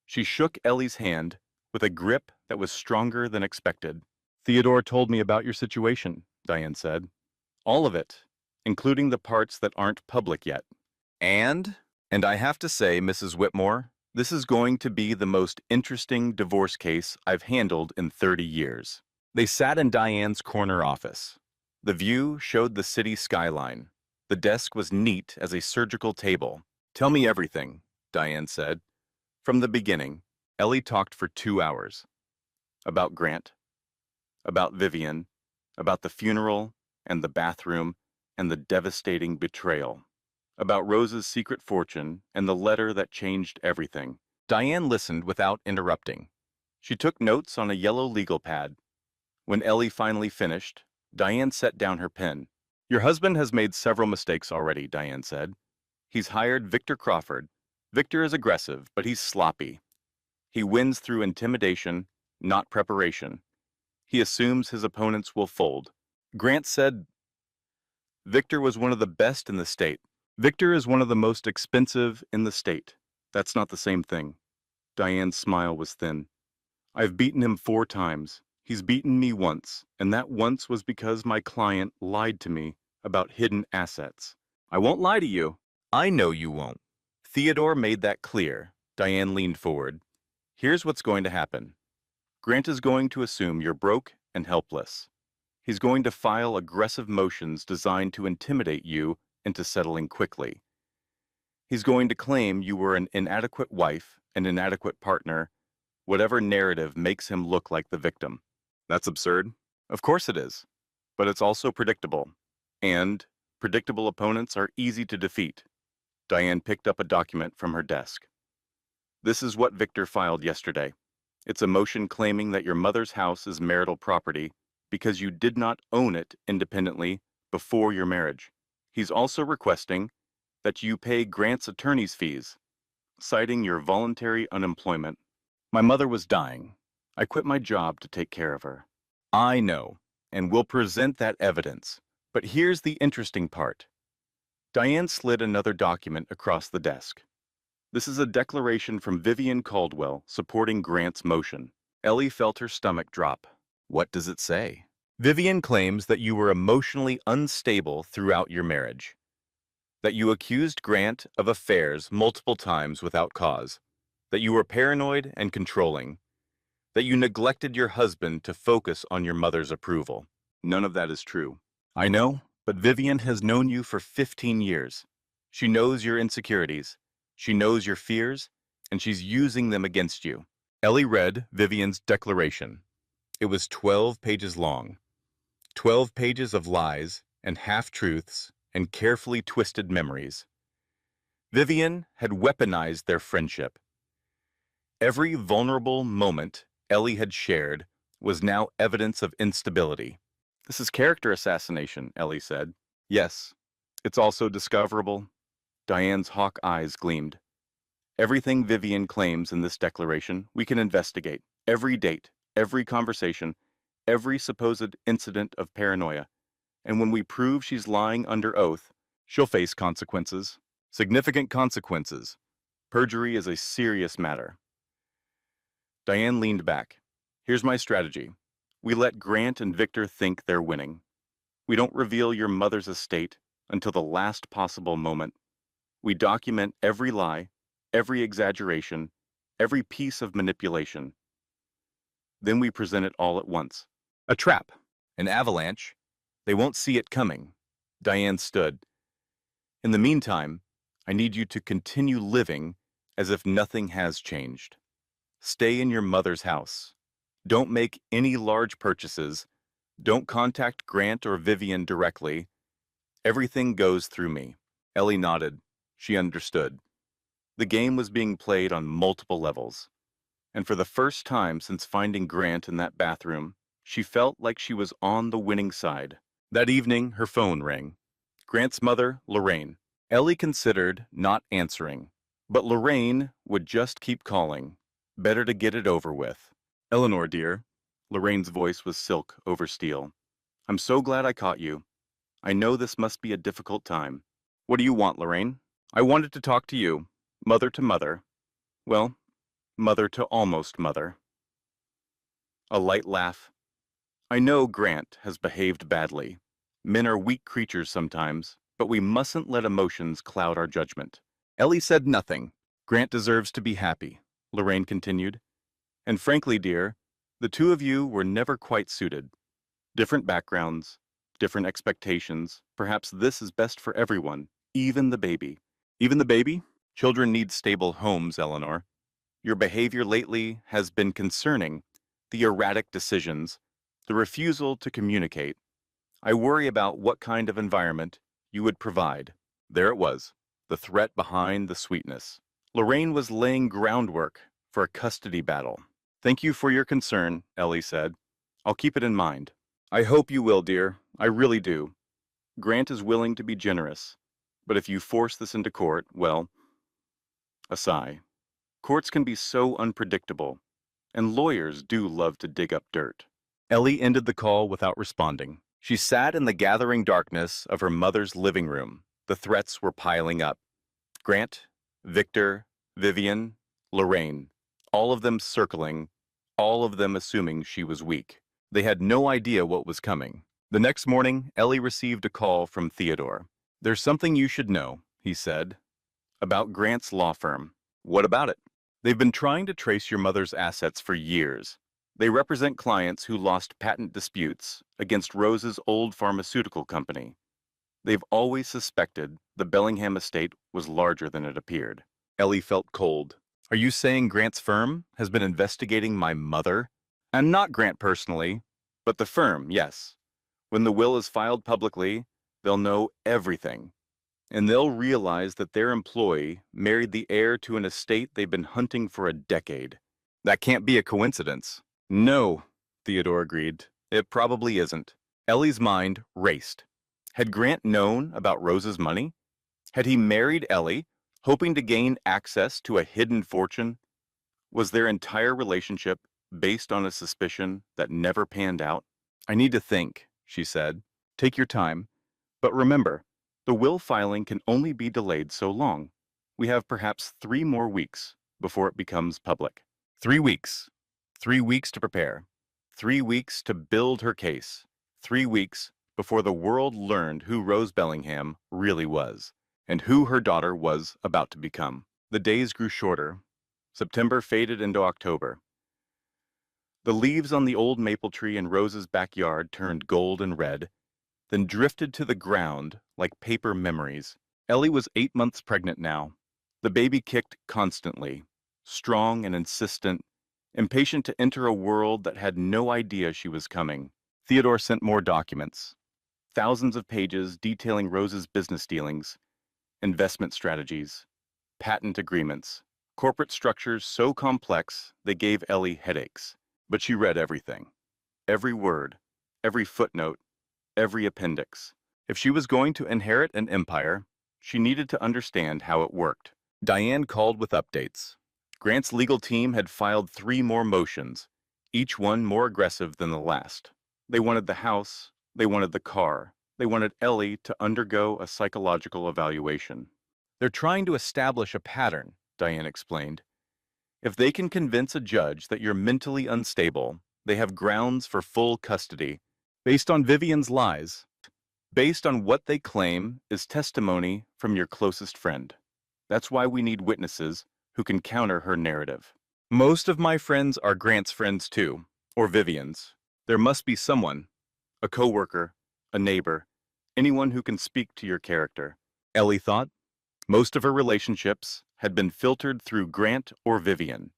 She shook Ellie's hand with a grip that was stronger than expected. Theodore told me about your situation, Diane said. All of it, including the parts that aren't public yet. And I have to say, Mrs. Whitmore, this is going to be the most interesting divorce case I've handled in 30 years. They sat in Diane's corner office. The view showed the city skyline. The desk was neat as a surgical table. Tell me everything, Diane said. From the beginning, Ellie talked for 2 hours. About Grant, about Vivian, about the funeral and the bathroom and the devastating betrayal, about Rose's secret fortune and the letter that changed everything. Diane listened without interrupting. She took notes on a yellow legal pad. When Ellie finally finished, Diane set down her pen. Your husband has made several mistakes already, Diane said. He's hired Victor Crawford. Victor is aggressive, but he's sloppy. He wins through intimidation, not preparation. He assumes his opponents will fold. Grant said, Victor was one of the best in the state. Victor is one of the most expensive in the state. That's not the same thing. Diane's smile was thin. I've beaten him 4 times. He's beaten me once, and that once was because my client lied to me about hidden assets. I won't lie to you. I know you won't. Theodore made that clear. Diane leaned forward. Here's what's going to happen. Grant is going to assume you're broke and helpless. He's going to file aggressive motions designed to intimidate you into settling quickly. He's going to claim you were an inadequate wife, an inadequate partner, whatever narrative makes him look like the victim. That's absurd. Of course it is. But it's also predictable. And predictable opponents are easy to defeat. Diane picked up a document from her desk. This is what Victor filed yesterday. It's a motion claiming that your mother's house is marital property because you did not own it independently before your marriage. He's also requesting that you pay Grant's attorney's fees, citing your voluntary unemployment. My mother was dying. I quit my job to take care of her. I know, and will present that evidence. But here's the interesting part. Diane slid another document across the desk. This is a declaration from Vivian Caldwell supporting Grant's motion. Ellie felt her stomach drop. What does it say? Vivian claims that you were emotionally unstable throughout your marriage, that you accused Grant of affairs multiple times without cause, that you were paranoid and controlling, that you neglected your husband to focus on your mother's approval. None of that is true. I know, but Vivian has known you for 15 years. She knows your insecurities, she knows your fears, and she's using them against you. Ellie read Vivian's declaration. It was 12 pages long. 12 pages of lies and half-truths and carefully twisted memories. Vivian had weaponized their friendship. Every vulnerable moment Ellie had shared was now evidence of instability. This is character assassination, Ellie said. Yes, it's also discoverable. Diane's hawk eyes gleamed. Everything Vivian claims in this declaration, we can investigate. Every date, every conversation, every supposed incident of paranoia. And when we prove she's lying under oath, she'll face consequences. Significant consequences. Perjury is a serious matter. Diane leaned back. Here's my strategy. We let Grant and Victor think they're winning. We don't reveal your mother's estate until the last possible moment. We document every lie, every exaggeration, every piece of manipulation. Then we present it all at once. A trap, an avalanche. They won't see it coming. Diane stood. In the meantime, I need you to continue living as if nothing has changed. Stay in your mother's house. Don't make any large purchases. Don't contact Grant or Vivian directly. Everything goes through me. Ellie nodded. She understood. The game was being played on multiple levels. And for the first time since finding Grant in that bathroom, she felt like she was on the winning side. That evening, her phone rang. Grant's mother, Lorraine. Ellie considered not answering, but Lorraine would just keep calling. Better to get it over with. Eleanor, dear. Lorraine's voice was silk over steel. I'm so glad I caught you. I know this must be a difficult time. What do you want, Lorraine? I wanted to talk to you, mother to mother. Well, mother to almost mother. A light laugh. I know Grant has behaved badly. Men are weak creatures sometimes, but we mustn't let emotions cloud our judgment. Ellie said nothing. Grant deserves to be happy, Lorraine continued. And frankly, dear, the two of you were never quite suited. Different backgrounds, different expectations. Perhaps this is best for everyone, even the baby. Even the baby? Children need stable homes, Eleanor. Your behavior lately has been concerning. The erratic decisions, the refusal to communicate. I worry about what kind of environment you would provide. There it was, the threat behind the sweetness. Lorraine was laying groundwork for a custody battle. Thank you for your concern, Ellie said. I'll keep it in mind. I hope you will, dear. I really do. Grant is willing to be generous, but if you force this into court, well, a sigh. Courts can be so unpredictable, and lawyers do love to dig up dirt. Ellie ended the call without responding. She sat in the gathering darkness of her mother's living room. The threats were piling up. Grant, Victor, Vivian, Lorraine, all of them circling, all of them assuming she was weak. They had no idea what was coming. The next morning, Ellie received a call from Theodore. There's something you should know, he said, about Grant's law firm. What about it? They've been trying to trace your mother's assets for years. They represent clients who lost patent disputes against Rose's old pharmaceutical company. They've always suspected the Bellingham estate was larger than it appeared. Ellie felt cold. Are you saying Grant's firm has been investigating my mother? And not Grant personally, but the firm, yes. When the will is filed publicly, they'll know everything. And they'll realize that their employee married the heir to an estate they've been hunting for a decade. That can't be a coincidence. No, Theodore agreed. It probably isn't. Ellie's mind raced. Had Grant known about Rose's money? Had he married Ellie, hoping to gain access to a hidden fortune? Was their entire relationship based on a suspicion that never panned out? I need to think, she said. Take your time. But remember, the will filing can only be delayed so long. We have perhaps 3 more weeks before it becomes public. 3 weeks. 3 weeks to prepare. 3 weeks to build her case. 3 weeks before the world learned who Rose Bellingham really was, and who her daughter was about to become. The days grew shorter. September faded into October. The leaves on the old maple tree in Rose's backyard turned gold and red, then drifted to the ground like paper memories. Ellie was 8 months pregnant now. The baby kicked constantly, strong and insistent, impatient to enter a world that had no idea she was coming. Theodore sent more documents, thousands of pages detailing Rose's business dealings, investment strategies, patent agreements, corporate structures so complex they gave Ellie headaches. But she read everything. Every word, every footnote, every appendix. If she was going to inherit an empire, she needed to understand how it worked. Diane called with updates. Grant's legal team had filed 3 more motions, each one more aggressive than the last. They wanted the house, they wanted the car, they wanted Ellie to undergo a psychological evaluation. They're trying to establish a pattern, Diane explained. If they can convince a judge that you're mentally unstable, they have grounds for full custody, based on Vivian's lies, based on what they claim is testimony from your closest friend. That's why we need witnesses who can counter her narrative. Most of my friends are Grant's friends too, or Vivian's. There must be someone, a coworker, a neighbor, anyone who can speak to your character. Ellie thought. Most of her relationships had been filtered through Grant or Vivian.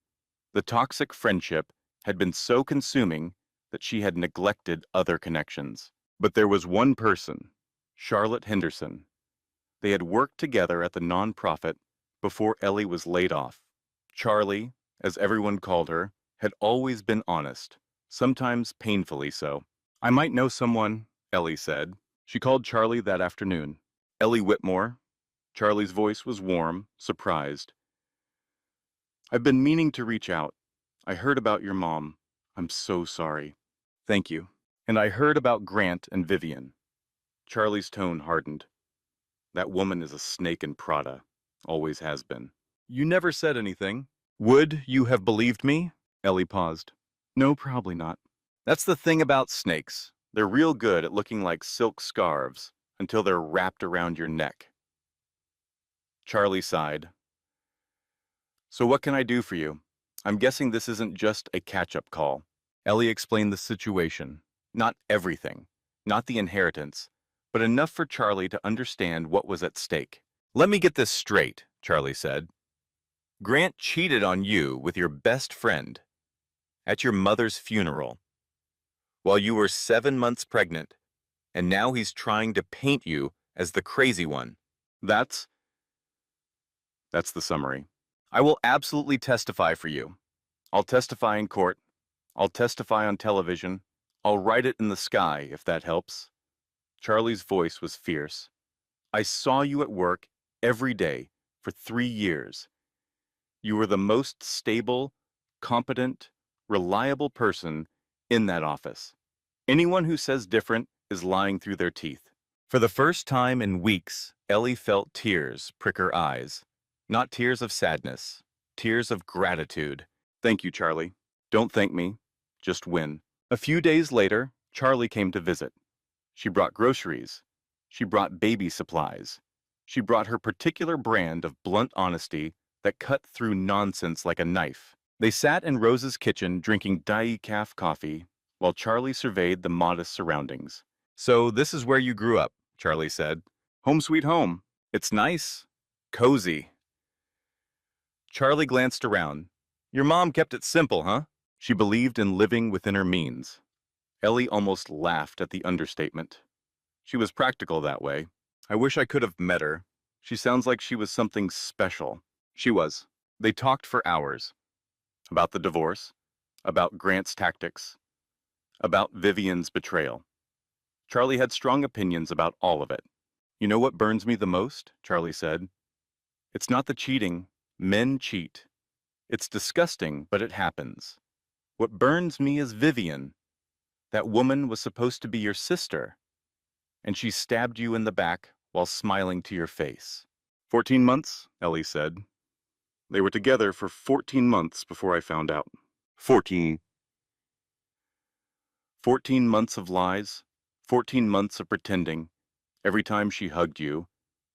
The toxic friendship had been so consuming that she had neglected other connections. But there was one person, Charlotte Henderson. They had worked together at the nonprofit before Ellie was laid off. Charlie, as everyone called her, had always been honest, sometimes painfully so. I might know someone, Ellie said. She called Charlie that afternoon. Ellie Whitmore. Charlie's voice was warm, surprised. I've been meaning to reach out. I heard about your mom. I'm so sorry. Thank you. And I heard about Grant and Vivian. Charlie's tone hardened. That woman is a snake in Prada. Always has been. You never said anything. Would you have believed me? Ellie paused. No, probably not. That's the thing about snakes. They're real good at looking like silk scarves until they're wrapped around your neck. Charlie sighed. So what can I do for you? I'm guessing this isn't just a catch-up call. Ellie explained the situation. Not everything. Not the inheritance. But enough for Charlie to understand what was at stake. Let me get this straight, Charlie said. Grant cheated on you with your best friend at your mother's funeral while you were 7 months pregnant, and now he's trying to paint you as the crazy one. That's the summary. I will absolutely testify for you. I'll testify in court. I'll testify on television. I'll write it in the sky, if that helps. Charlie's voice was fierce. I saw you at work every day for 3 years. You were the most stable, competent, reliable person in that office. Anyone who says different is lying through their teeth. For the first time in weeks, Ellie felt tears prick her eyes. Not tears of sadness, tears of gratitude. Thank you, Charlie. Don't thank me, just win. A few days later, Charlie came to visit. She brought groceries. She brought baby supplies. She brought her particular brand of blunt honesty that cut through nonsense like a knife. They sat in Rose's kitchen drinking decaf coffee while Charlie surveyed the modest surroundings. So this is where you grew up, Charlie said. Home sweet home. It's nice. Cozy. Charlie glanced around. Your mom kept it simple, huh? She believed in living within her means. Ellie almost laughed at the understatement. She was practical that way. I wish I could have met her. She sounds like she was something special. She was. They talked for hours. About the divorce, about Grant's tactics, about Vivian's betrayal. Charlie had strong opinions about all of it. You know what burns me the most? Charlie said. It's not the cheating. Men cheat. It's disgusting, but it happens. What burns me is Vivian. That woman was supposed to be your sister, and she stabbed you in the back while smiling to your face. 14 months, Ellie said. They were together for 14 months before I found out. 14. 14 months of lies, 14 months of pretending, every time she hugged you,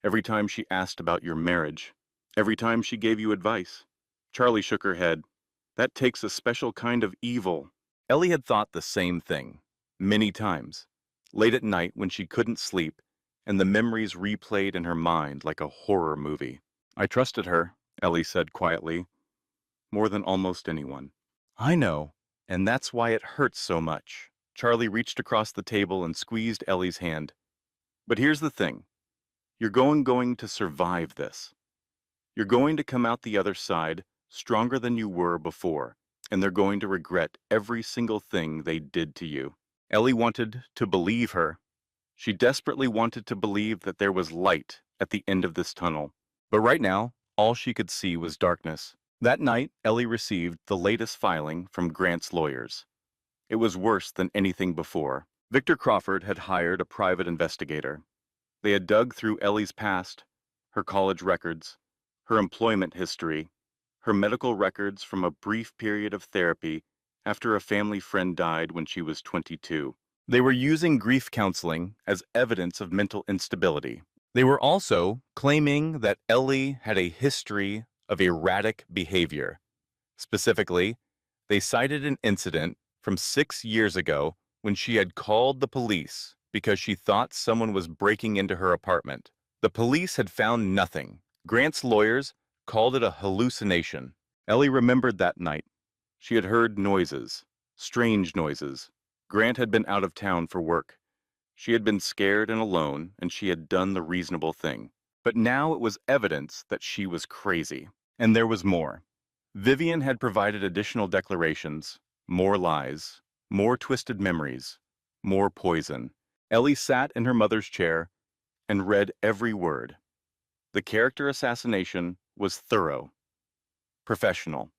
every time she asked about your marriage, every time she gave you advice. Charlie shook her head. That takes a special kind of evil. Ellie had thought the same thing, many times, late at night when she couldn't sleep, and the memories replayed in her mind like a horror movie. I trusted her, Ellie said quietly, more than almost anyone. I know, and that's why it hurts so much. Charlie reached across the table and squeezed Ellie's hand. But here's the thing. You're going to survive this. You're going to come out the other side stronger than you were before, and they're going to regret every single thing they did to you. Ellie wanted to believe her. She desperately wanted to believe that there was light at the end of this tunnel. But right now, all she could see was darkness. That night, Ellie received the latest filing from Grant's lawyers. It was worse than anything before. Victor Crawford had hired a private investigator. They had dug through Ellie's past, her college records, her employment history, her medical records from a brief period of therapy after a family friend died when she was 22. They were using grief counseling as evidence of mental instability. They were also claiming that Ellie had a history of erratic behavior. Specifically, they cited an incident from 6 years ago when she had called the police because she thought someone was breaking into her apartment. The police had found nothing. Grant's lawyers called it a hallucination. Ellie remembered that night. She had heard noises, strange noises. Grant had been out of town for work. She had been scared and alone, and she had done the reasonable thing. But now it was evidence that she was crazy. And there was more. Vivian had provided additional declarations, more lies, more twisted memories, more poison. Ellie sat in her mother's chair and read every word. The character assassination was thorough, professional,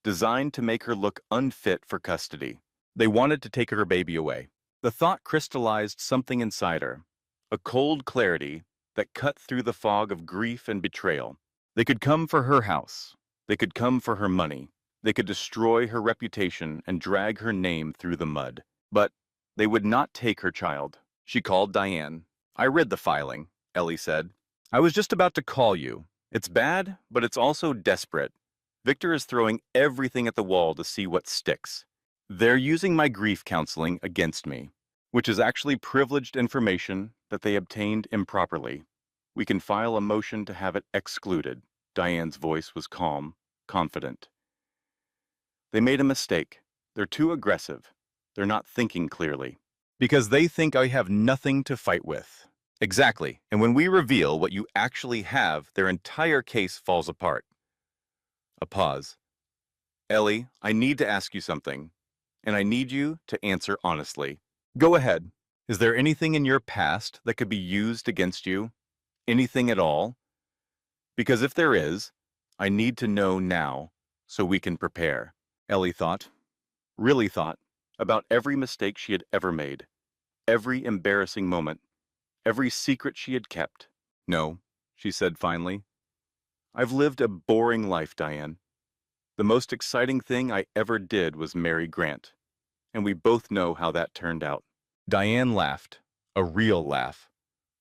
designed to make her look unfit for custody. They wanted to take her baby away. The thought crystallized something inside her, a cold clarity that cut through the fog of grief and betrayal. They could come for her house. They could come for her money. They could destroy her reputation and drag her name through the mud. But they would not take her child. She called Diane. I read the filing, Ellie said. I was just about to call you. It's bad, but it's also desperate. Victor is throwing everything at the wall to see what sticks. They're using my grief counseling against me, which is actually privileged information that they obtained improperly. We can file a motion to have it excluded. Diane's voice was calm, confident. They made a mistake. They're too aggressive. They're not thinking clearly. Because they think I have nothing to fight with. Exactly. And when we reveal what you actually have, their entire case falls apart. A pause. Ellie, I need to ask you something, and I need you to answer honestly. Go ahead. Is there anything in your past that could be used against you? Anything at all? Because if there is, I need to know now so we can prepare. Ellie thought, really thought, about every mistake she had ever made, every embarrassing moment, every secret she had kept. No, she said finally. I've lived a boring life, Diane. The most exciting thing I ever did was marry Grant, and we both know how that turned out. Diane laughed, a real laugh.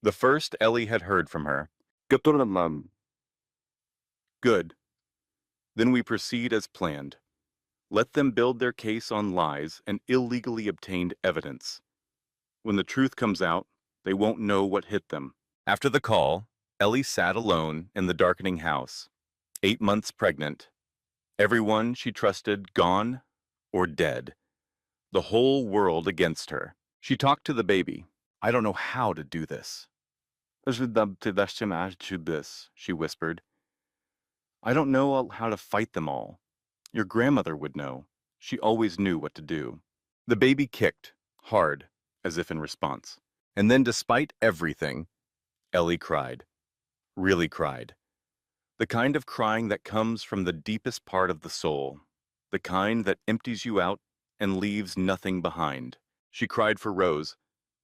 The first Ellie had heard from her. Good. Then we proceed as planned. Let them build their case on lies and illegally obtained evidence. When the truth comes out, they won't know what hit them. After the call, Ellie sat alone in the darkening house, 8 months pregnant. Everyone she trusted gone or dead. The whole world against her. She talked to the baby. I don't know how to do this. She whispered. I don't know how to fight them all. Your grandmother would know. She always knew what to do. The baby kicked, hard, as if in response. And then, despite everything, Ellie cried. Really cried. The kind of crying that comes from the deepest part of the soul. The kind that empties you out and leaves nothing behind. She cried for Rose,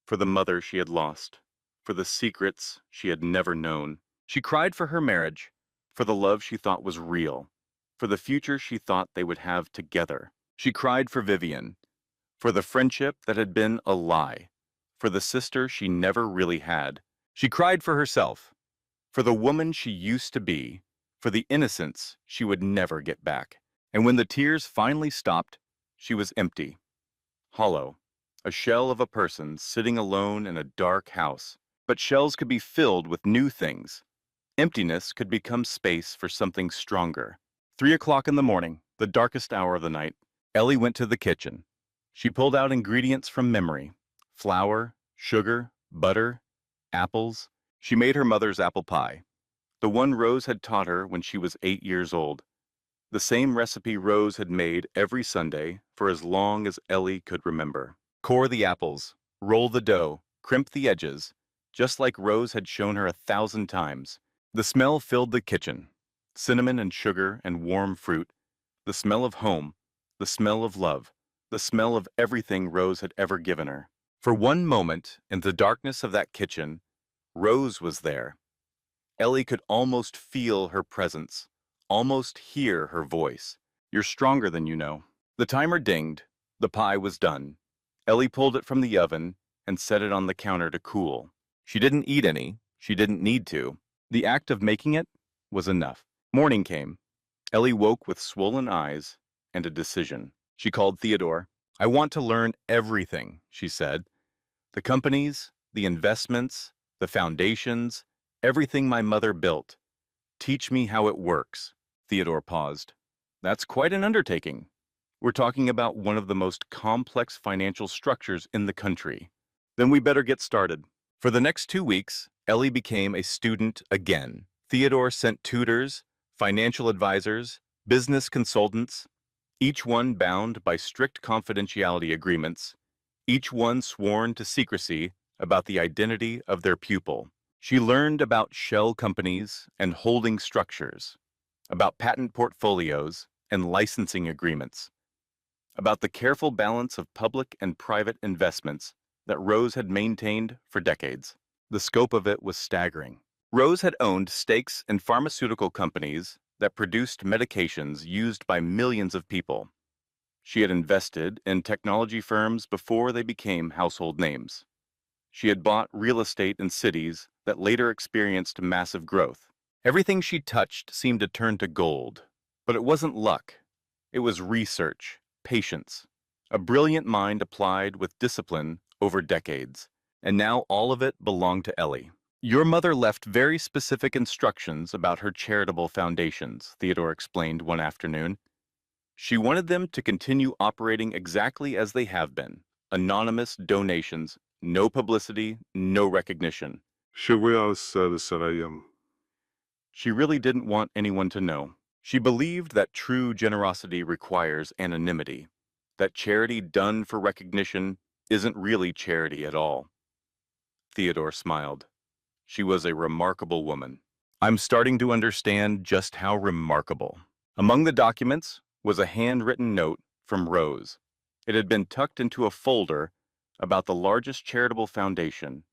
for the mother she had lost, for the secrets she had never known. She cried for her marriage, for the love she thought was real, for the future she thought they would have together. She cried for Vivian, for the friendship that had been a lie, for the sister she never really had. She cried for herself, for the woman she used to be, for the innocence she would never get back. And when the tears finally stopped, she was empty, hollow, a shell of a person sitting alone in a dark house. But shells could be filled with new things. Emptiness could become space for something stronger. 3 o'clock in the morning, the darkest hour of the night, Ellie went to the kitchen. She pulled out ingredients from memory: flour, sugar, butter, apples. She made her mother's apple pie, the one Rose had taught her when she was 8 years old. The same recipe Rose had made every Sunday for as long as Ellie could remember. Core the apples, roll the dough, crimp the edges, just like Rose had shown her 1,000 times. The smell filled the kitchen: cinnamon and sugar and warm fruit, the smell of home, the smell of love, the smell of everything Rose had ever given her. For one moment, in the darkness of that kitchen, Rose was there. Ellie could almost feel her presence, almost hear her voice. "You're stronger than you know." The timer dinged. The pie was done. Ellie pulled it from the oven and set it on the counter to cool. She didn't eat any. She didn't need to. The act of making it was enough. Morning came. Ellie woke with swollen eyes and a decision. She called Theodore. "I want to learn everything," she said. "The companies, the investments, the foundations, everything my mother built. Teach me how it works." Theodore paused. "That's quite an undertaking. We're talking about one of the most complex financial structures in the country." "Then we better get started." For the next 2 weeks, Ellie became a student again. Theodore sent tutors, financial advisors, business consultants, each one bound by strict confidentiality agreements, each one sworn to secrecy about the identity of their pupil. She learned about shell companies and holding structures, about patent portfolios and licensing agreements, about the careful balance of public and private investments that Rose had maintained for decades. The scope of it was staggering. Rose had owned stakes in pharmaceutical companies that produced medications used by millions of people. She had invested in technology firms before they became household names. She had bought real estate in cities that later experienced massive growth. Everything she touched seemed to turn to gold. But it wasn't luck. It was research, patience, a brilliant mind applied with discipline over decades. And now all of it belonged to Ellie. "Your mother left very specific instructions about her charitable foundations," Theodore explained one afternoon. "She wanted them to continue operating exactly as they have been. Anonymous donations, no publicity, no recognition." She really didn't want anyone to know. She believed that true generosity requires anonymity, that charity done for recognition isn't really charity at all. Theodore smiled. She was a remarkable woman. "I'm starting to understand just how remarkable." Among the documents was a handwritten note from Rose. It had been tucked into a folder about the largest charitable foundation,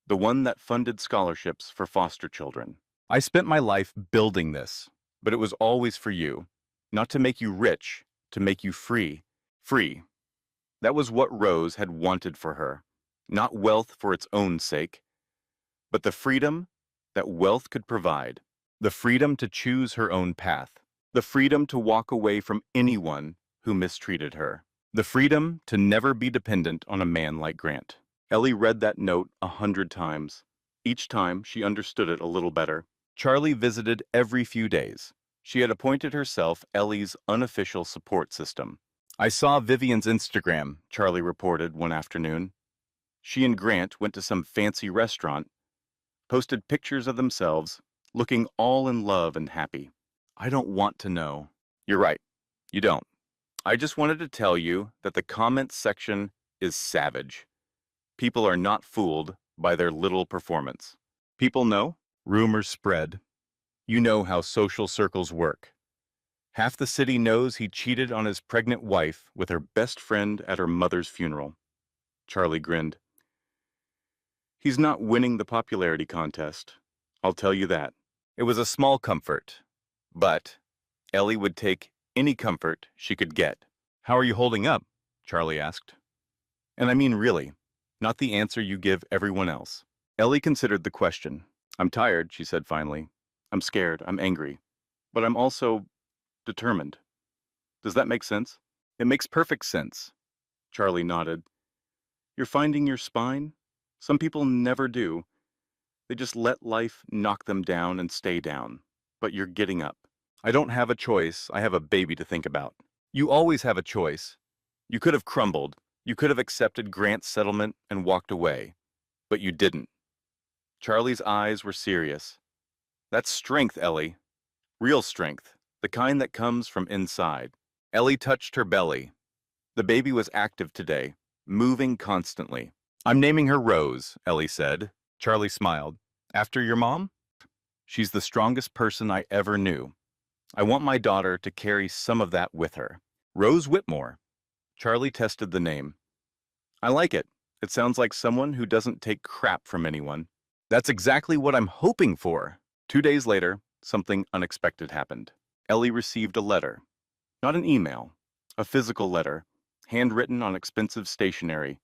the one that funded scholarships for foster children. "I spent my life building this, but it was always for you, not to make you rich, to make you free. Free." That was what Rose had wanted for her, not wealth for its own sake, but the freedom that wealth could provide, the freedom to choose her own path, the freedom to walk away from anyone who mistreated her, the freedom to never be dependent on a man like Grant. Ellie read that note 100 times. Each time she understood it a little better. Charlie visited every few days. She had appointed herself Ellie's unofficial support system. "I saw Vivian's Instagram," Charlie reported one afternoon. She and Grant went to some fancy restaurant, posted pictures of themselves, looking all in love and happy. "I don't want to know." "You're right. You don't. I just wanted to tell you that the comments section is savage. People are not fooled by their little performance. People know, rumors spread. You know how social circles work. Half the city knows he cheated on his pregnant wife with her best friend at her mother's funeral. Charlie grinned. He's not winning the popularity contest. I'll tell you that. It was a small comfort, but Ellie would take any comfort she could get. How are you holding up? Charlie asked. And I mean really, not the answer you give everyone else. Ellie considered the question. I'm tired, she said finally. I'm scared, I'm angry, but I'm also determined. Does that make sense? It makes perfect sense. Charlie nodded. You're finding your spine? Some people never do. They just let life knock them down and stay down. But you're getting up. I don't have a choice. I have a baby to think about. You always have a choice. You could have crumbled. You could have accepted Grant's settlement and walked away. But you didn't. Charlie's eyes were serious. That's strength, Ellie. Real strength. The kind that comes from inside. Ellie touched her belly. The baby was active today, moving constantly. I'm naming her Rose, Ellie said. Charlie smiled. After your mom? She's the strongest person I ever knew. I want my daughter to carry some of that with her. Rose Whitmore. Charlie tested the name. I like it. It sounds like someone who doesn't take crap from anyone. That's exactly what I'm hoping for. 2 days later, something unexpected happened. Ellie received a letter. Not an email. A physical letter, handwritten on expensive stationery.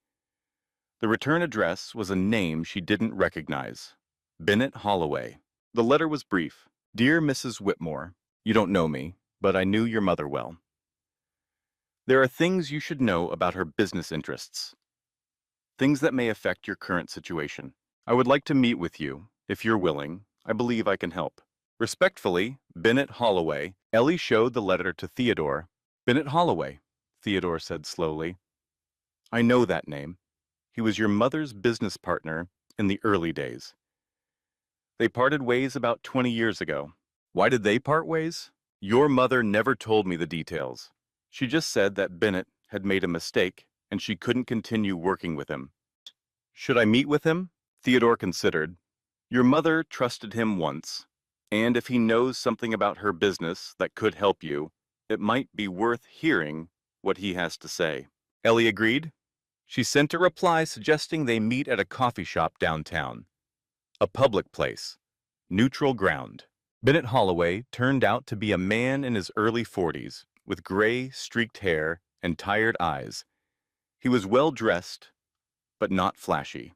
The return address was a name she didn't recognize. Bennett Holloway. The letter was brief. Dear Mrs. Whitmore, you don't know me, but I knew your mother well. There are things you should know about her business interests. Things that may affect your current situation. I would like to meet with you, if you're willing. I believe I can help. Respectfully, Bennett Holloway. Ellie showed the letter to Theodore. Bennett Holloway, Theodore said slowly. I know that name. He was your mother's business partner in the early days. They parted ways about 20 years ago. Why did they part ways? Your mother never told me the details. She just said that Bennett had made a mistake and she couldn't continue working with him. Should I meet with him? Theodore considered. Your mother trusted him once, and if he knows something about her business that could help you, it might be worth hearing what he has to say. Ellie agreed. She sent a reply suggesting they meet at a coffee shop downtown. A public place. Neutral ground. Bennett Holloway turned out to be a man in his early 40s, with gray, streaked hair and tired eyes. He was well dressed, but not flashy.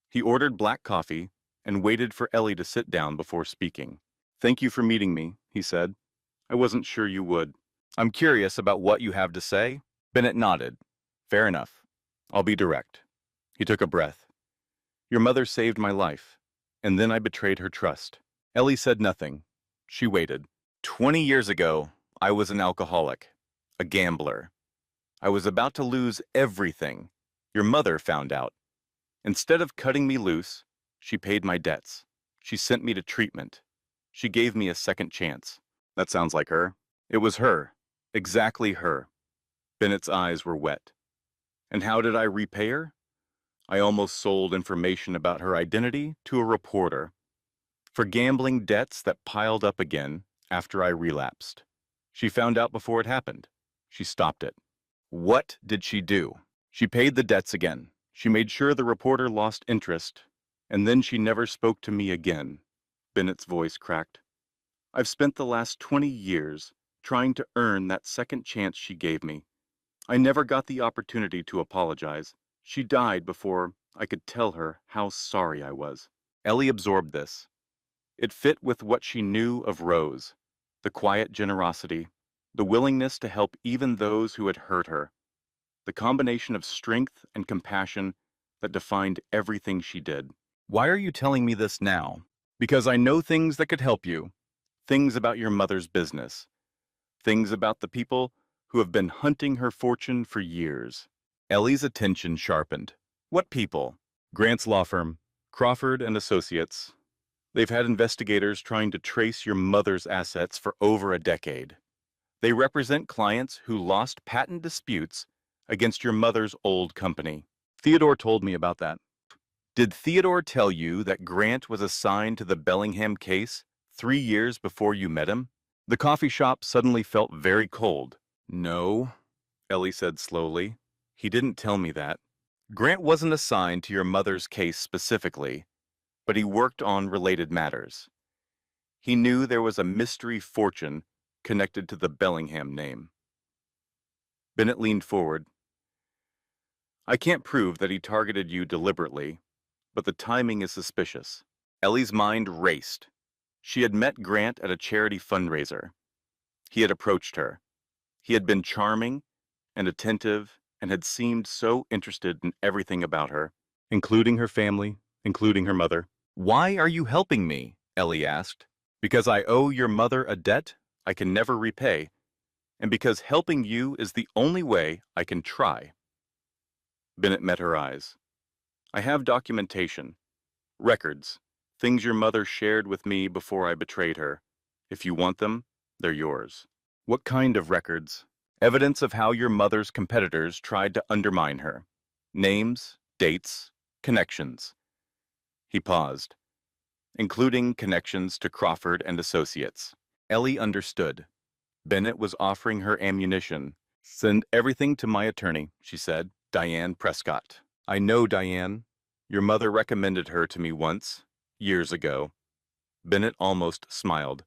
He ordered black coffee and waited for Ellie to sit down before speaking. Thank you for meeting me, he said. I wasn't sure you would. I'm curious about what you have to say. Bennett nodded. Fair enough. I'll be direct. He took a breath. Your mother saved my life, and then I betrayed her trust. Ellie said nothing. She waited. 20 years ago, I was an alcoholic, a gambler. I was about to lose everything. Your mother found out. Instead of cutting me loose, she paid my debts. She sent me to treatment. She gave me a second chance. That sounds like her. It was her. Exactly her. Bennett's eyes were wet. And how did I repay her? I almost sold information about her identity to a reporter for gambling debts that piled up again after I relapsed. She found out before it happened. She stopped it. What did she do? She paid the debts again. She made sure the reporter lost interest, and then she never spoke to me again. Bennett's voice cracked. I've spent the last 20 years trying to earn that second chance she gave me. I never got the opportunity to apologize. She died before I could tell her how sorry I was. Ellie absorbed this. It fit with what she knew of Rose, the quiet generosity, the willingness to help even those who had hurt her, the combination of strength and compassion that defined everything she did. Why are you telling me this now? Because I know things that could help you, things about your mother's business, things about the people who have been hunting her fortune for years. Ellie's attention sharpened. What people? Grant's law firm, Crawford and Associates. They've had investigators trying to trace your mother's assets for over a decade. They represent clients who lost patent disputes against your mother's old company. Theodore told me about that. Did Theodore tell you that Grant was assigned to the Bellingham case 3 years before you met him? The coffee shop suddenly felt very cold. No, Ellie said slowly. He didn't tell me that. Grant wasn't assigned to your mother's case specifically, but he worked on related matters. He knew there was a mystery fortune connected to the Bellingham name. Bennett leaned forward. I can't prove that he targeted you deliberately, but the timing is suspicious. Ellie's mind raced. She had met Grant at a charity fundraiser. He had approached her. He had been charming and attentive and had seemed so interested in everything about her, including her family, including her mother. Why are you helping me? Ellie asked. Because I owe your mother a debt I can never repay, and because helping you is the only way I can try. Bennett met her eyes. I have documentation, records, things your mother shared with me before I betrayed her. If you want them, they're yours. What kind of records? Evidence of how your mother's competitors tried to undermine her. Names, dates, connections. He paused, including connections to Crawford and Associates. Ellie understood. Bennett was offering her ammunition. Send everything to my attorney, she said, Diane Prescott. I know Diane. Your mother recommended her to me once, years ago. Bennett almost smiled.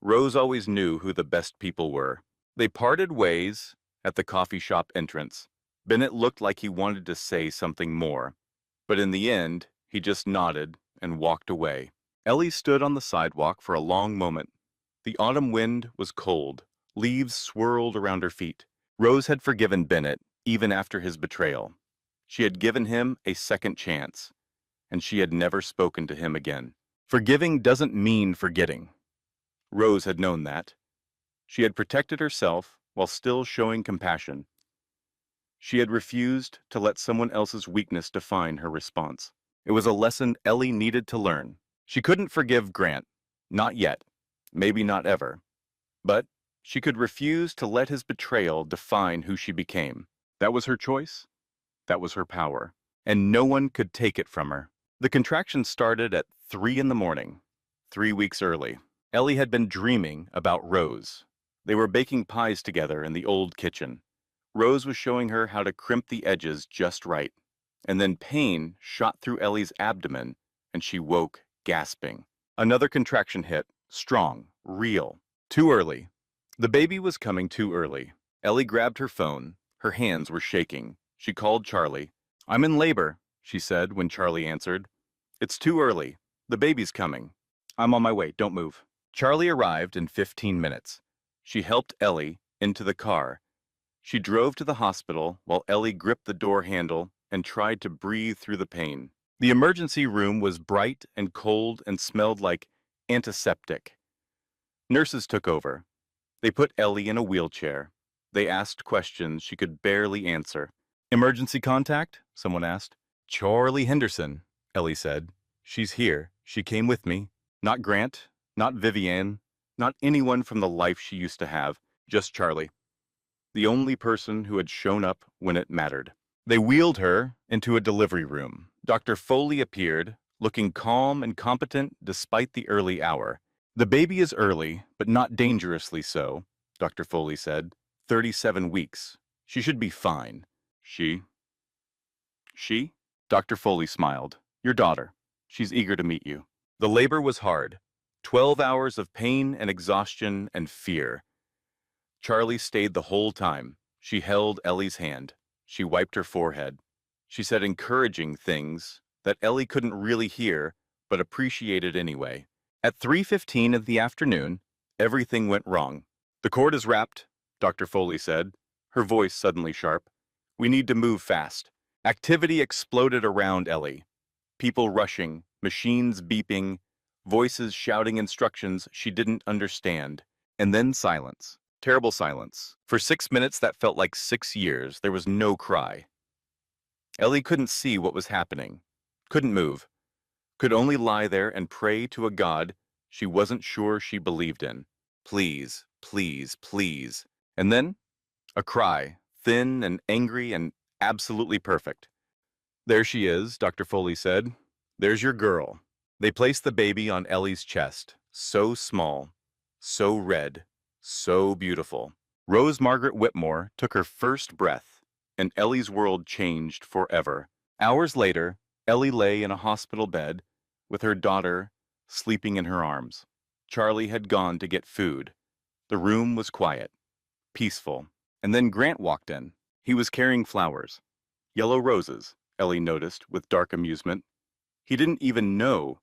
Rose always knew who the best people were. They parted ways at the coffee shop entrance. Bennett looked like he wanted to say something more, but in the end, he just nodded and walked away. Ellie stood on the sidewalk for a long moment. The autumn wind was cold. Leaves swirled around her feet. Rose had forgiven Bennett, even after his betrayal. She had given him a second chance, and she had never spoken to him again. Forgiving doesn't mean forgetting. Rose had known that. She had protected herself while still showing compassion. She had refused to let someone else's weakness define her response. It was a lesson Ellie needed to learn. She couldn't forgive Grant. Not yet. Maybe not ever. But she could refuse to let his betrayal define who she became. That was her choice. That was her power. And no one could take it from her. The contraction started at 3 in the morning, 3 weeks early. Ellie had been dreaming about Rose. They were baking pies together in the old kitchen. Rose was showing her how to crimp the edges just right. And then pain shot through Ellie's abdomen, and she woke, gasping. Another contraction hit, strong, real. Too early. The baby was coming too early. Ellie grabbed her phone. Her hands were shaking. She called Charlie. I'm in labor, she said when Charlie answered. It's too early. The baby's coming. I'm on my way. Don't move. Charlie arrived in 15 minutes. She helped Ellie into the car. She drove to the hospital while Ellie gripped the door handle and tried to breathe through the pain. The emergency room was bright and cold and smelled like antiseptic. Nurses took over. They put Ellie in a wheelchair. They asked questions she could barely answer. Emergency contact? Someone asked. Charlie Henderson, Ellie said. She's here. She came with me. Not Grant, not Vivienne, not anyone from the life she used to have, just Charlie. The only person who had shown up when it mattered. They wheeled her into a delivery room. Dr. Foley appeared, looking calm and competent despite the early hour. The baby is early, but not dangerously so, Dr. Foley said. 37 weeks. She should be fine. She? Dr. Foley smiled. Your daughter. She's eager to meet you. The labor was hard. 12 hours of pain and exhaustion and fear. Charlie stayed the whole time. She held Ellie's hand. She wiped her forehead. She said encouraging things that Ellie couldn't really hear, but appreciated anyway. At 3:15 of the afternoon, everything went wrong. The cord is wrapped, Dr. Foley said, her voice suddenly sharp. We need to move fast. Activity exploded around Ellie. People rushing, machines beeping, voices shouting instructions she didn't understand. And then silence. Terrible silence. For 6 minutes that felt like 6 years, there was no cry. Ellie couldn't see what was happening, couldn't move, could only lie there and pray to a God she wasn't sure she believed in. Please, please, please. And then, a cry, thin and angry and absolutely perfect. There she is, Dr. Foley said. There's your girl. They placed the baby on Ellie's chest, so small, so red, so beautiful. Rose Margaret Whitmore took her first breath, and Ellie's world changed forever. Hours later, Ellie lay in a hospital bed with her daughter sleeping in her arms. Charlie had gone to get food. The room was quiet, peaceful, and then Grant walked in. He was carrying flowers. Yellow roses, Ellie noticed with dark amusement. He didn't even know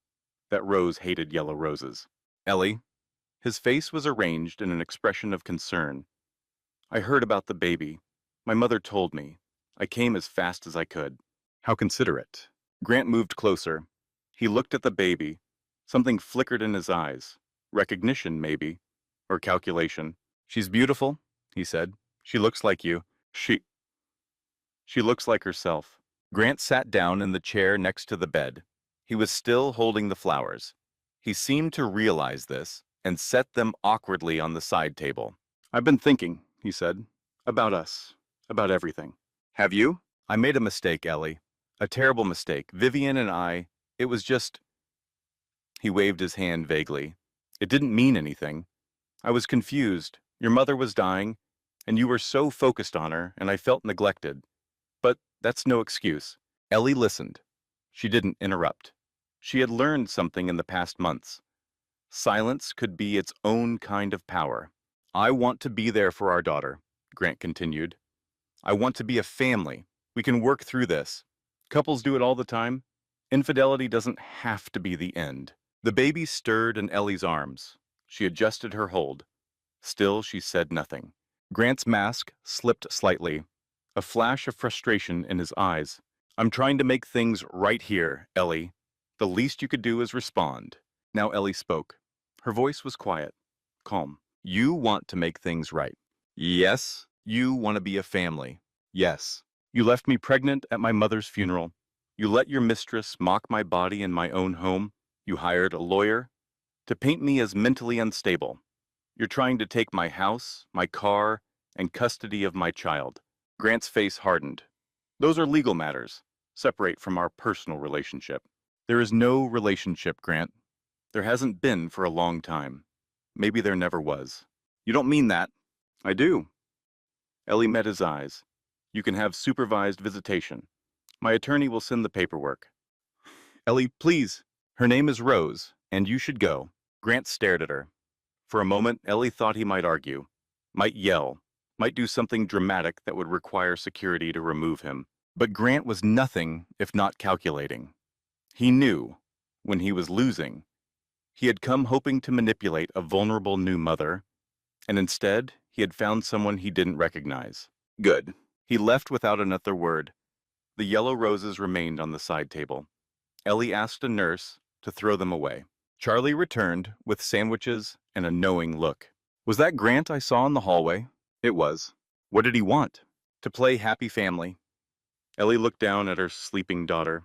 that Rose hated yellow roses. Ellie, his face was arranged in an expression of concern. I heard about the baby. My mother told me. I came as fast as I could. How considerate. Grant moved closer. He looked at the baby. Something flickered in his eyes. Recognition, maybe. Or calculation. She's beautiful, he said. She looks like you. She looks like herself. Grant sat down in the chair next to the bed. He was still holding the flowers. He seemed to realize this and set them awkwardly on the side table. I've been thinking, he said, about us, about everything. Have you? I made a mistake, Ellie. A terrible mistake. Vivian and I, it was just... He waved his hand vaguely. It didn't mean anything. I was confused. Your mother was dying, and you were so focused on her, and I felt neglected. But that's no excuse. Ellie listened. She didn't interrupt. She had learned something in the past months. Silence could be its own kind of power. I want to be there for our daughter, Grant continued. I want to be a family. We can work through this. Couples do it all the time. Infidelity doesn't have to be the end. The baby stirred in Ellie's arms. She adjusted her hold. Still, she said nothing. Grant's mask slipped slightly, a flash of frustration in his eyes. I'm trying to make things right here, Ellie. The least you could do is respond. Now Ellie spoke. Her voice was quiet, calm. You want to make things right. Yes. You want to be a family. Yes. You left me pregnant at my mother's funeral. You let your mistress mock my body in my own home. You hired a lawyer to paint me as mentally unstable. You're trying to take my house, my car, and custody of my child. Grant's face hardened. Those are legal matters, separate from our personal relationship. There is no relationship, Grant. There hasn't been for a long time. Maybe there never was. You don't mean that. I do. Ellie met his eyes. You can have supervised visitation. My attorney will send the paperwork. Ellie, please. Her name is Rose, and you should go. Grant stared at her. For a moment, Ellie thought he might argue, might yell, might do something dramatic that would require security to remove him. But Grant was nothing if not calculating. He knew, when he was losing, he had come hoping to manipulate a vulnerable new mother, and instead, he had found someone he didn't recognize. Good. He left without another word. The yellow roses remained on the side table. Ellie asked a nurse to throw them away. Charlie returned with sandwiches and a knowing look. Was that Grant I saw in the hallway? It was. What did he want? To play happy family. Ellie looked down at her sleeping daughter.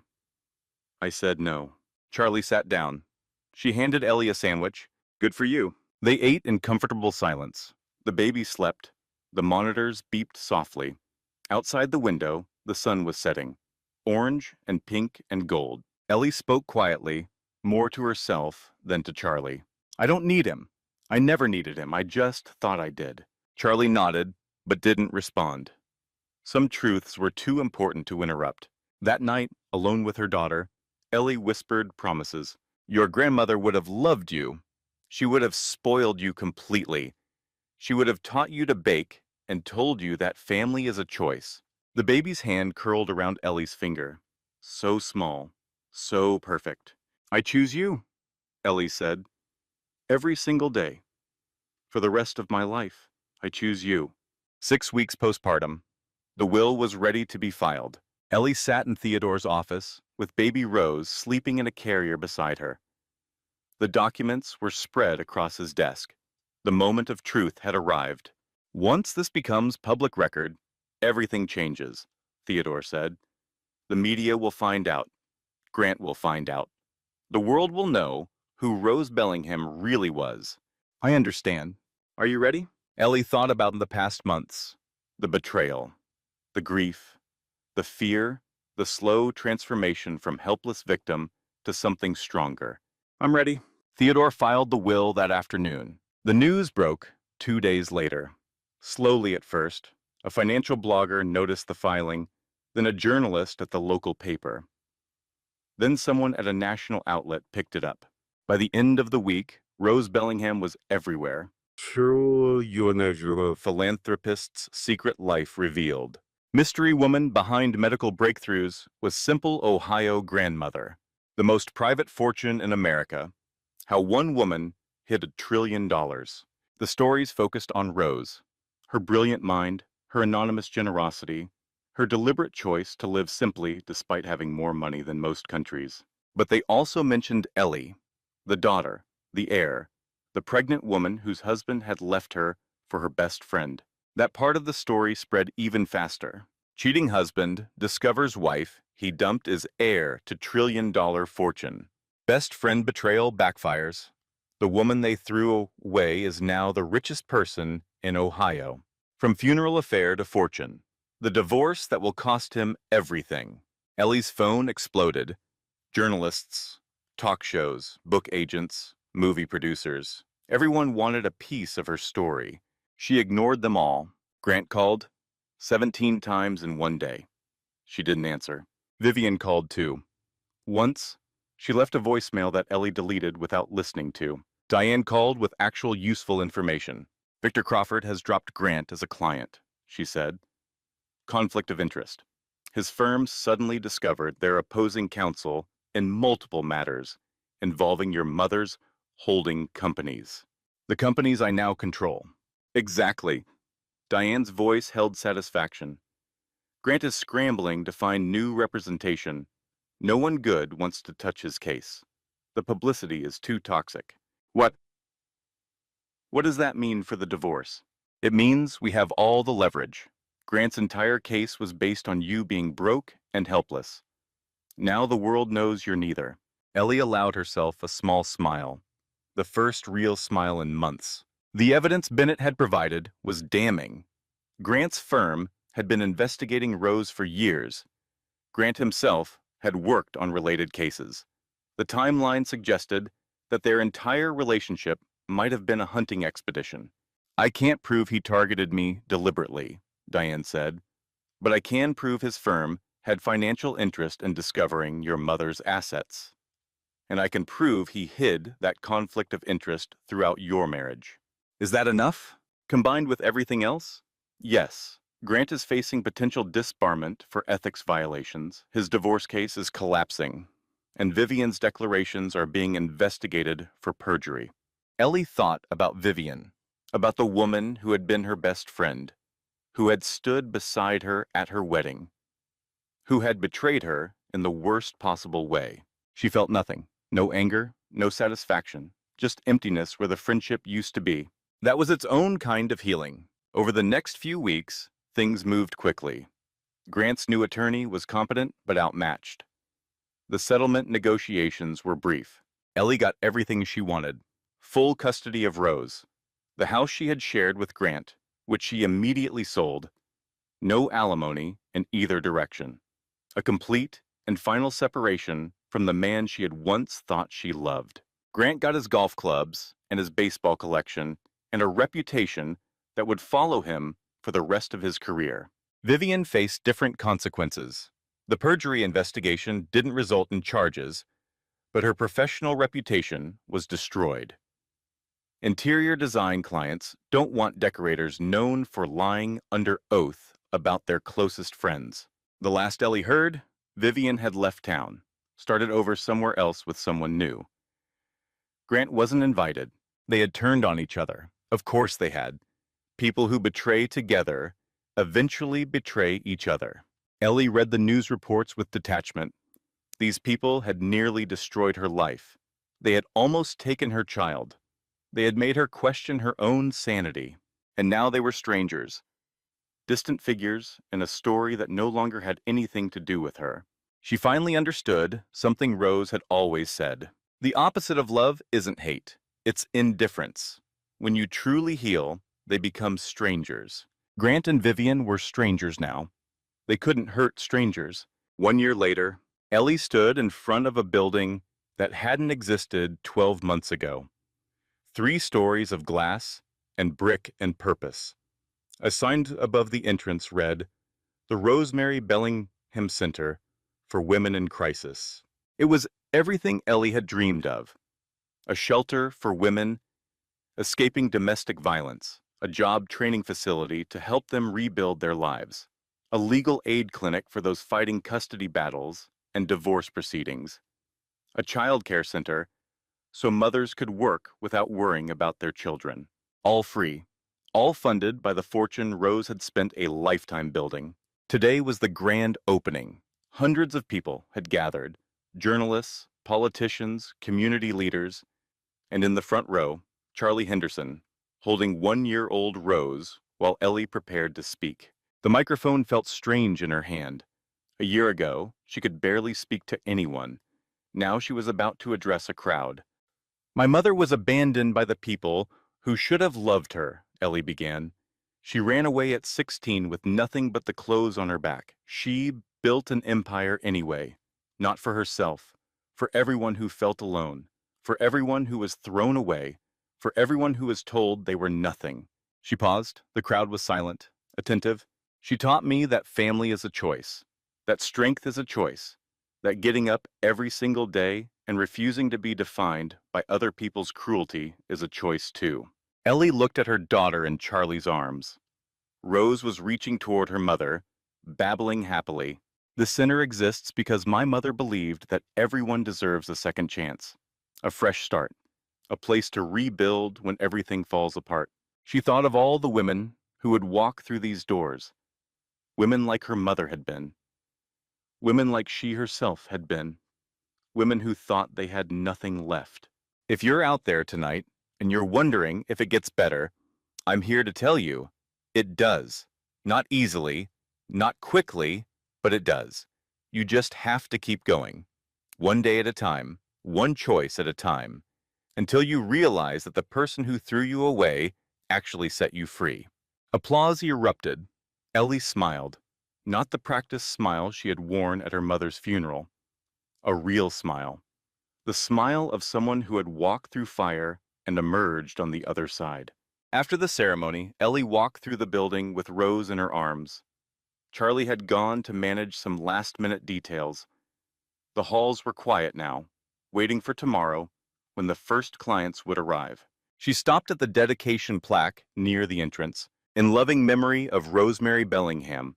I said no. Charlie sat down. She handed Ellie a sandwich. Good for you. They ate in comfortable silence. The baby slept. The monitors beeped softly. Outside the window, the sun was setting. Orange and pink and gold. Ellie spoke quietly, more to herself than to Charlie. I don't need him. I never needed him. I just thought I did. Charlie nodded, but didn't respond. Some truths were too important to interrupt. That night, alone with her daughter, Ellie whispered promises. Your grandmother would have loved you. She would have spoiled you completely. She would have taught you to bake and told you that family is a choice. The baby's hand curled around Ellie's finger. So small, so perfect. I choose you, Ellie said. Every single day. For the rest of my life, I choose you. 6 weeks postpartum. The will was ready to be filed. Ellie sat in Theodore's office, with baby Rose sleeping in a carrier beside her. The documents were spread across his desk. The moment of truth had arrived. Once this becomes public record, everything changes, Theodore said. The media will find out. Grant will find out. The world will know who Rose Bellingham really was. I understand. Are you ready? Ellie thought about the past months. The betrayal. The grief. The fear. the slow transformation from helpless victim to something stronger. I'm ready. Theodore filed the will that afternoon. The news broke 2 days later. Slowly at first, a financial blogger noticed the filing, then a journalist at the local paper. Then someone at a national outlet picked it up. By the end of the week, Rose Bellingham was everywhere. Trillionaire. Philanthropist's secret life revealed. Mystery woman behind medical breakthroughs was simple Ohio grandmother. The most private fortune in America. How one woman hid $1 trillion. The stories focused on Rose, her brilliant mind, her anonymous generosity, her deliberate choice to live simply despite having more money than most countries. But they also mentioned Ellie, the daughter, the heir, the pregnant woman whose husband had left her for her best friend. That part of the story spread even faster. Cheating husband discovers wife he dumped is heir to $1 trillion fortune. Best friend betrayal backfires. The woman they threw away is now the richest person in Ohio. From funeral affair to fortune. The divorce that will cost him everything. Ellie's phone exploded. Journalists, talk shows, book agents, movie producers. Everyone wanted a piece of her story. She ignored them all. Grant called 17 times in one day. She didn't answer. Vivian called too. Once, she left a voicemail that Ellie deleted without listening to. Diane called with actual useful information. Victor Crawford has dropped Grant as a client, she said. Conflict of interest. His firm suddenly discovered their opposing counsel in multiple matters involving your mother's holding companies. The companies I now control. Exactly. Diane's voice held satisfaction. Grant is scrambling to find new representation. No one good wants to touch his case. The publicity is too toxic. What does that mean for the divorce? It means we have all the leverage. Grant's entire case was based on you being broke and helpless. Now the world knows you're neither. Ellie allowed herself a small smile. The first real smile in months. The evidence Bennett had provided was damning. Grant's firm had been investigating Rose for years. Grant himself had worked on related cases. The timeline suggested that their entire relationship might have been a hunting expedition. I can't prove he targeted me deliberately, Diane said, but I can prove his firm had financial interest in discovering your mother's assets. And I can prove he hid that conflict of interest throughout your marriage. Is that enough? Combined with everything else? Yes. Grant is facing potential disbarment for ethics violations. His divorce case is collapsing, and Vivian's declarations are being investigated for perjury. Ellie thought about Vivian, about the woman who had been her best friend, who had stood beside her at her wedding, who had betrayed her in the worst possible way. She felt nothing, no anger, no satisfaction, just emptiness where the friendship used to be. That was its own kind of healing. Over the next few weeks, things moved quickly. Grant's new attorney was competent but outmatched. The settlement negotiations were brief. Ellie got everything she wanted. Full custody of Rose. The house she had shared with Grant, which she immediately sold. No alimony in either direction. A complete and final separation from the man she had once thought she loved. Grant got his golf clubs and his baseball collection and a reputation that would follow him for the rest of his career. Vivian faced different consequences. The perjury investigation didn't result in charges, but her professional reputation was destroyed. Interior design clients don't want decorators known for lying under oath about their closest friends. The last Ellie heard, Vivian had left town, started over somewhere else with someone new. Grant wasn't invited. They had turned on each other. Of course they had. People who betray together eventually betray each other. Ellie read the news reports with detachment. These people had nearly destroyed her life. They had almost taken her child. They had made her question her own sanity. And now they were strangers. Distant figures in a story that no longer had anything to do with her. She finally understood something Rose had always said. The opposite of love isn't hate. It's indifference. When you truly heal, they become strangers. Grant and Vivian were strangers now. They couldn't hurt strangers. 1 year later, Ellie stood in front of a building that hadn't existed 12 months ago. 3 stories of glass and brick and purpose. A sign above the entrance read, "The Rosemary Bellingham Center for Women in Crisis." It was everything Ellie had dreamed of. A shelter for women escaping domestic violence, a job training facility to help them rebuild their lives, a legal aid clinic for those fighting custody battles and divorce proceedings, a child care center so mothers could work without worrying about their children. All free, all funded by the fortune Rose had spent a lifetime building. Today was the grand opening. Hundreds of people had gathered, journalists, politicians, community leaders, and in the front row, Charlie Henderson, holding 1-year-old Rose while Ellie prepared to speak. The microphone felt strange in her hand. A year ago, she could barely speak to anyone. Now she was about to address a crowd. "My mother was abandoned by the people who should have loved her," Ellie began. "She ran away at 16 with nothing but the clothes on her back. She built an empire anyway, not for herself, for everyone who felt alone, for everyone who was thrown away, for everyone who was told they were nothing." She paused. The crowd was silent, attentive. "She taught me that family is a choice, that strength is a choice, that getting up every single day and refusing to be defined by other people's cruelty is a choice too." Ellie looked at her daughter in Charlie's arms. Rose was reaching toward her mother, babbling happily. "The center exists because my mother believed that everyone deserves a second chance, a fresh start, a place to rebuild when everything falls apart." She thought of all the women who would walk through these doors, women like her mother had been, women like she herself had been, women who thought they had nothing left. If you're out there tonight and you're wondering if it gets better, I'm here to tell you, it does. Not easily, not quickly, but it does. You just have to keep going. One day at a time, one choice at a time, until you realize that the person who threw you away actually set you free. Applause erupted. Ellie smiled. Not the practiced smile she had worn at her mother's funeral. A real smile. The smile of someone who had walked through fire and emerged on the other side. After the ceremony, Ellie walked through the building with Rose in her arms. Charlie had gone to manage some last-minute details. The halls were quiet now, waiting for tomorrow, when the first clients would arrive. She stopped at the dedication plaque near the entrance, in loving memory of Rosemary Bellingham,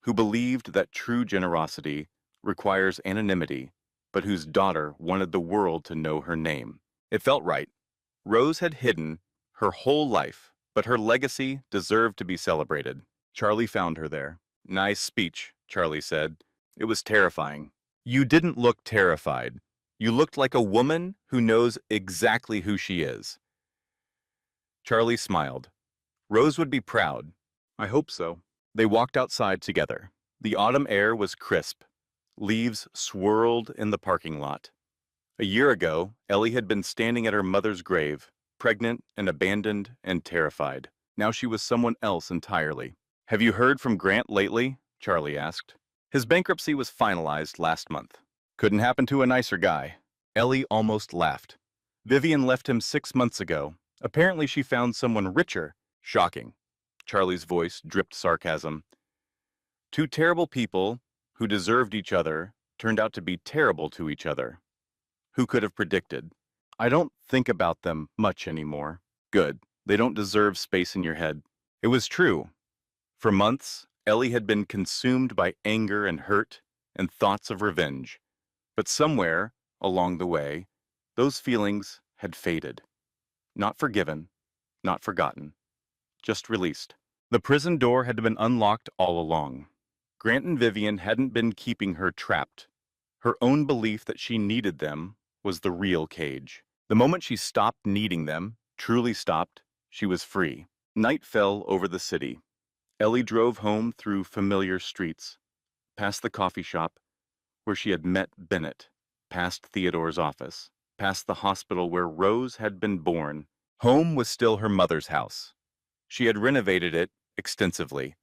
who believed that true generosity requires anonymity, but whose daughter wanted the world to know her name. It felt right. Rose had hidden her whole life, but her legacy deserved to be celebrated. Charlie found her there. "Nice speech," Charlie said. It was terrifying. "You didn't look terrified. You looked like a woman who knows exactly who she is." Charlie smiled. Rose would be proud. "I hope so." They walked outside together. The autumn air was crisp. Leaves swirled in the parking lot. A year ago, Ellie had been standing at her mother's grave, pregnant and abandoned and terrified. Now she was someone else entirely. "Have you heard from Grant lately?" Charlie asked. "His bankruptcy was finalized last month. Couldn't happen to a nicer guy." Ellie almost laughed. "Vivian left him 6 months ago. Apparently she found someone richer." "Shocking." Charlie's voice dripped sarcasm. "Two terrible people who deserved each other turned out to be terrible to each other. Who could have predicted? I don't think about them much anymore." "Good. They don't deserve space in your head." It was true. For months, Ellie had been consumed by anger and hurt and thoughts of revenge. But somewhere along the way, those feelings had faded. Not forgiven, not forgotten, just released. The prison door had been unlocked all along. Grant and Vivian hadn't been keeping her trapped. Her own belief that she needed them was the real cage. The moment she stopped needing them, truly stopped, she was free. Night fell over the city. Ellie drove home through familiar streets, past the coffee shop where she had met Bennett, past Theodore's office, past the hospital where Rose had been born. Home was still her mother's house. She had renovated it extensively.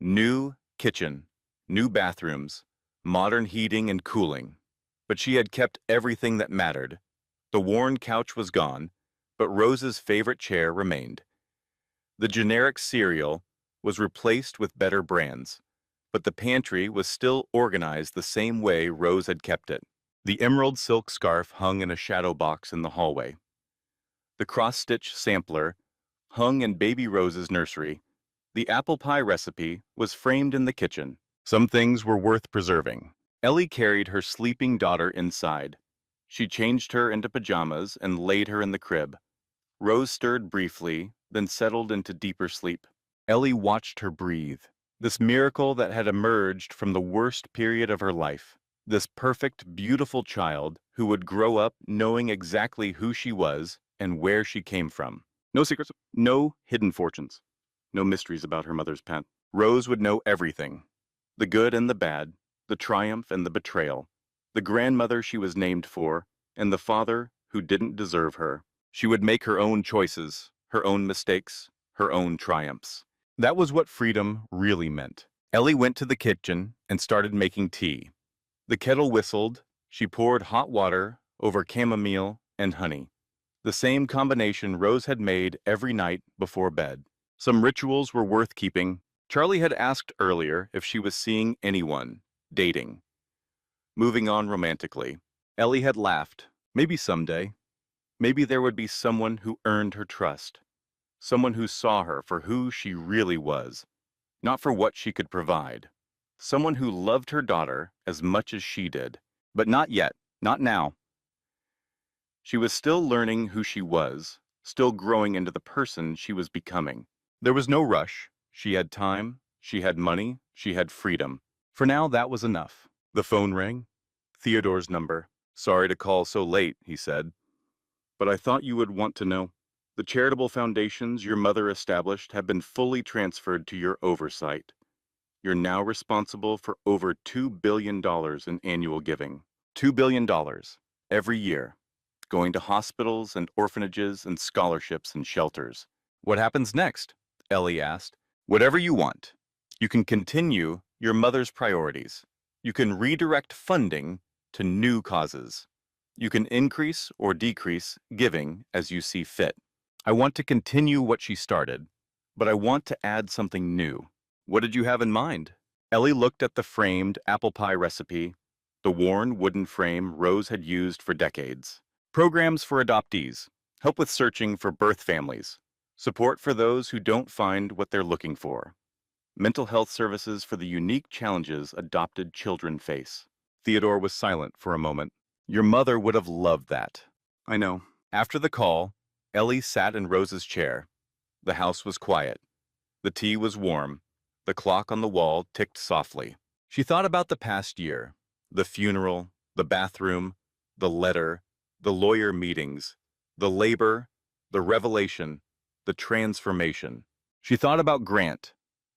New kitchen, new bathrooms, modern heating and cooling. But she had kept everything that mattered. The worn couch was gone, but Rose's favorite chair remained. The generic cereal was replaced with better brands, but the pantry was still organized the same way Rose had kept it. The emerald silk scarf hung in a shadow box in the hallway. The cross-stitch sampler hung in Baby Rose's nursery. The apple pie recipe was framed in the kitchen. Some things were worth preserving. Ellie carried her sleeping daughter inside. She changed her into pajamas and laid her in the crib. Rose stirred briefly, then settled into deeper sleep. Ellie watched her breathe. This miracle that had emerged from the worst period of her life. This perfect, beautiful child who would grow up knowing exactly who she was and where she came from. No secrets, no hidden fortunes, no mysteries about her mother's pet. Rose would know everything. The good and the bad, the triumph and the betrayal, the grandmother she was named for, and the father who didn't deserve her. She would make her own choices, her own mistakes, her own triumphs. That was what freedom really meant. Ellie went to the kitchen and started making tea. The kettle whistled. She poured hot water over chamomile and honey. The same combination Rose had made every night before bed. Some rituals were worth keeping. Charlie had asked earlier if she was seeing anyone, dating. Moving on romantically. Ellie had laughed. Maybe someday. Maybe there would be someone who earned her trust. Someone who saw her for who she really was, not for what she could provide. Someone who loved her daughter as much as she did. But not yet, not now. She was still learning who she was, still growing into the person she was becoming. There was no rush. She had time, she had money, she had freedom. For now, that was enough. The phone rang. Theodore's number. "Sorry to call so late," he said, "but I thought you would want to know. The charitable foundations your mother established have been fully transferred to your oversight. You're now responsible for over $2 billion in annual giving. $2 billion every year, going to hospitals and orphanages and scholarships and shelters." "What happens next?" Ellie asked. "Whatever you want. You can continue your mother's priorities. You can redirect funding to new causes. You can increase or decrease giving as you see fit. I want to continue what she started, but I want to add something new." "What did you have in mind?" Ellie looked at the framed apple pie recipe, the worn wooden frame Rose had used for decades. "Programs for adoptees, help with searching for birth families, support for those who don't find what they're looking for, mental health services for the unique challenges adopted children face." Theodore was silent for a moment. "Your mother would have loved that." "I know." After the call, Ellie sat in Rose's chair. The house was quiet. The tea was warm. The clock on the wall ticked softly. She thought about the past year, the funeral, the bathroom, the letter, the lawyer meetings, the labor, the revelation, the transformation. She thought about Grant,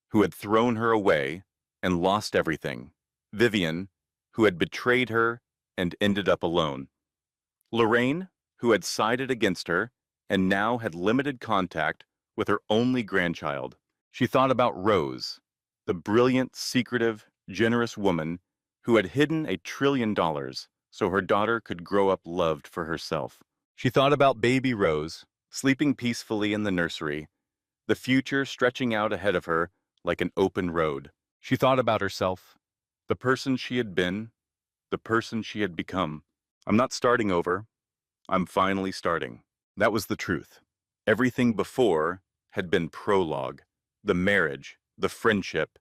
who had thrown her away and lost everything. Vivian, who had betrayed her and ended up alone. Lorraine, who had sided against her and now had limited contact with her only grandchild. She thought about Rose, the brilliant, secretive, generous woman who had hidden $1 trillion so her daughter could grow up loved for herself. She thought about baby Rose, sleeping peacefully in the nursery, the future stretching out ahead of her like an open road. She thought about herself, the person she had been, the person she had become. "I'm not starting over. I'm finally starting." That was the truth. Everything before had been prologue. The marriage, the friendship,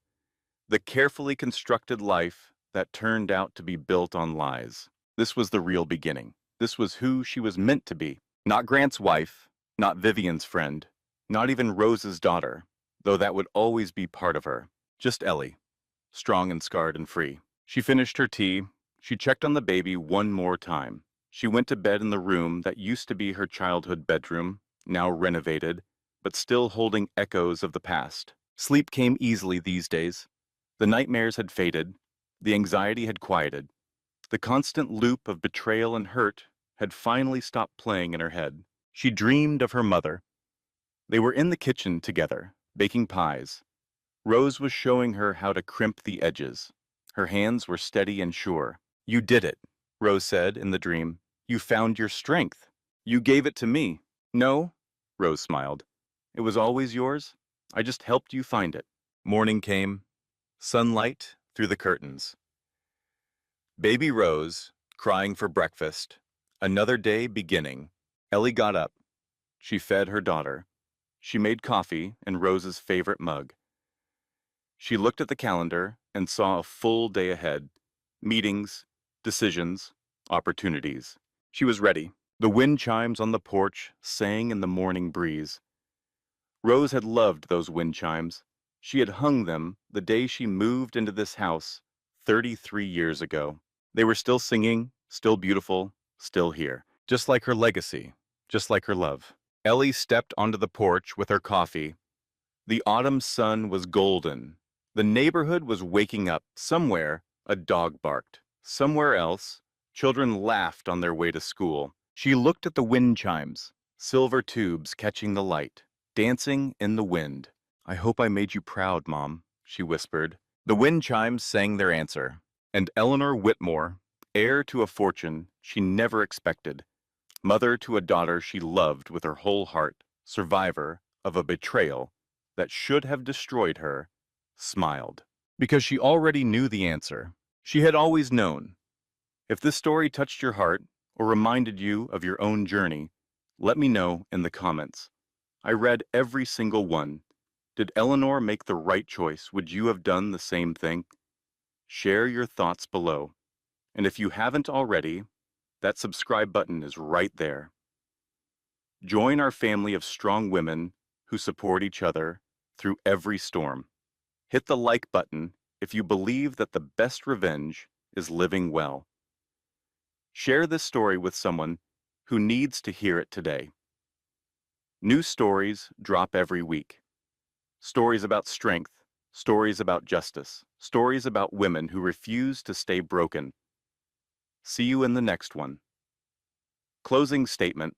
the carefully constructed life that turned out to be built on lies. This was the real beginning. This was who she was meant to be. Not Grant's wife, not Vivian's friend, not even Rose's daughter, though that would always be part of her. Just Ellie, strong and scarred and free. She finished her tea. She checked on the baby one more time. She went to bed in the room that used to be her childhood bedroom, now renovated, but still holding echoes of the past. Sleep came easily these days. The nightmares had faded. The anxiety had quieted. The constant loop of betrayal and hurt had finally stopped playing in her head. She dreamed of her mother. They were in the kitchen together, baking pies. Rose was showing her how to crimp the edges. Her hands were steady and sure. "You did it," Rose said in the dream. "You found your strength. You gave it to me." "No," Rose smiled. "It was always yours. I just helped you find it." Morning came, sunlight through the curtains. Baby Rose, crying for breakfast. Another day beginning. Ellie got up. She fed her daughter. She made coffee in Rose's favorite mug. She looked at the calendar and saw a full day ahead. Meetings, decisions, opportunities. She was ready. The wind chimes on the porch sang in the morning breeze. Rose had loved those wind chimes. She had hung them the day she moved into this house 33 years ago. They were still singing, still beautiful, still here. Just like her legacy, just like her love. Ellie stepped onto the porch with her coffee. The autumn sun was golden. The neighborhood was waking up. Somewhere, a dog barked. Somewhere else, children laughed on their way to school. She looked at the wind chimes, silver tubes catching the light, dancing in the wind. "I hope I made you proud, Mom," she whispered. The wind chimes sang their answer. And Eleanor Whitmore, heir to a fortune she never expected, mother to a daughter she loved with her whole heart, survivor of a betrayal that should have destroyed her, smiled. Because she already knew the answer. She had always known. If this story touched your heart or reminded you of your own journey, let me know in the comments. I read every single one. Did Eleanor make the right choice? Would you have done the same thing? Share your thoughts below. And if you haven't already, that subscribe button is right there. Join our family of strong women who support each other through every storm. Hit the like button if you believe that the best revenge is living well. Share this story with someone who needs to hear it today. New stories drop every week. Stories about strength, stories about justice, stories about women who refuse to stay broken. See you in the next one. Closing statement.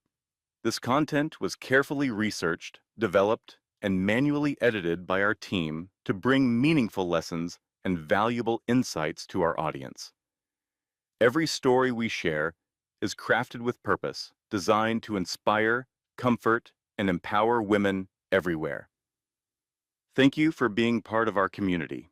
This content was carefully researched, developed, and manually edited by our team to bring meaningful lessons and valuable insights to our audience. Every story we share is crafted with purpose, designed to inspire, comfort, and empower women everywhere. Thank you for being part of our community.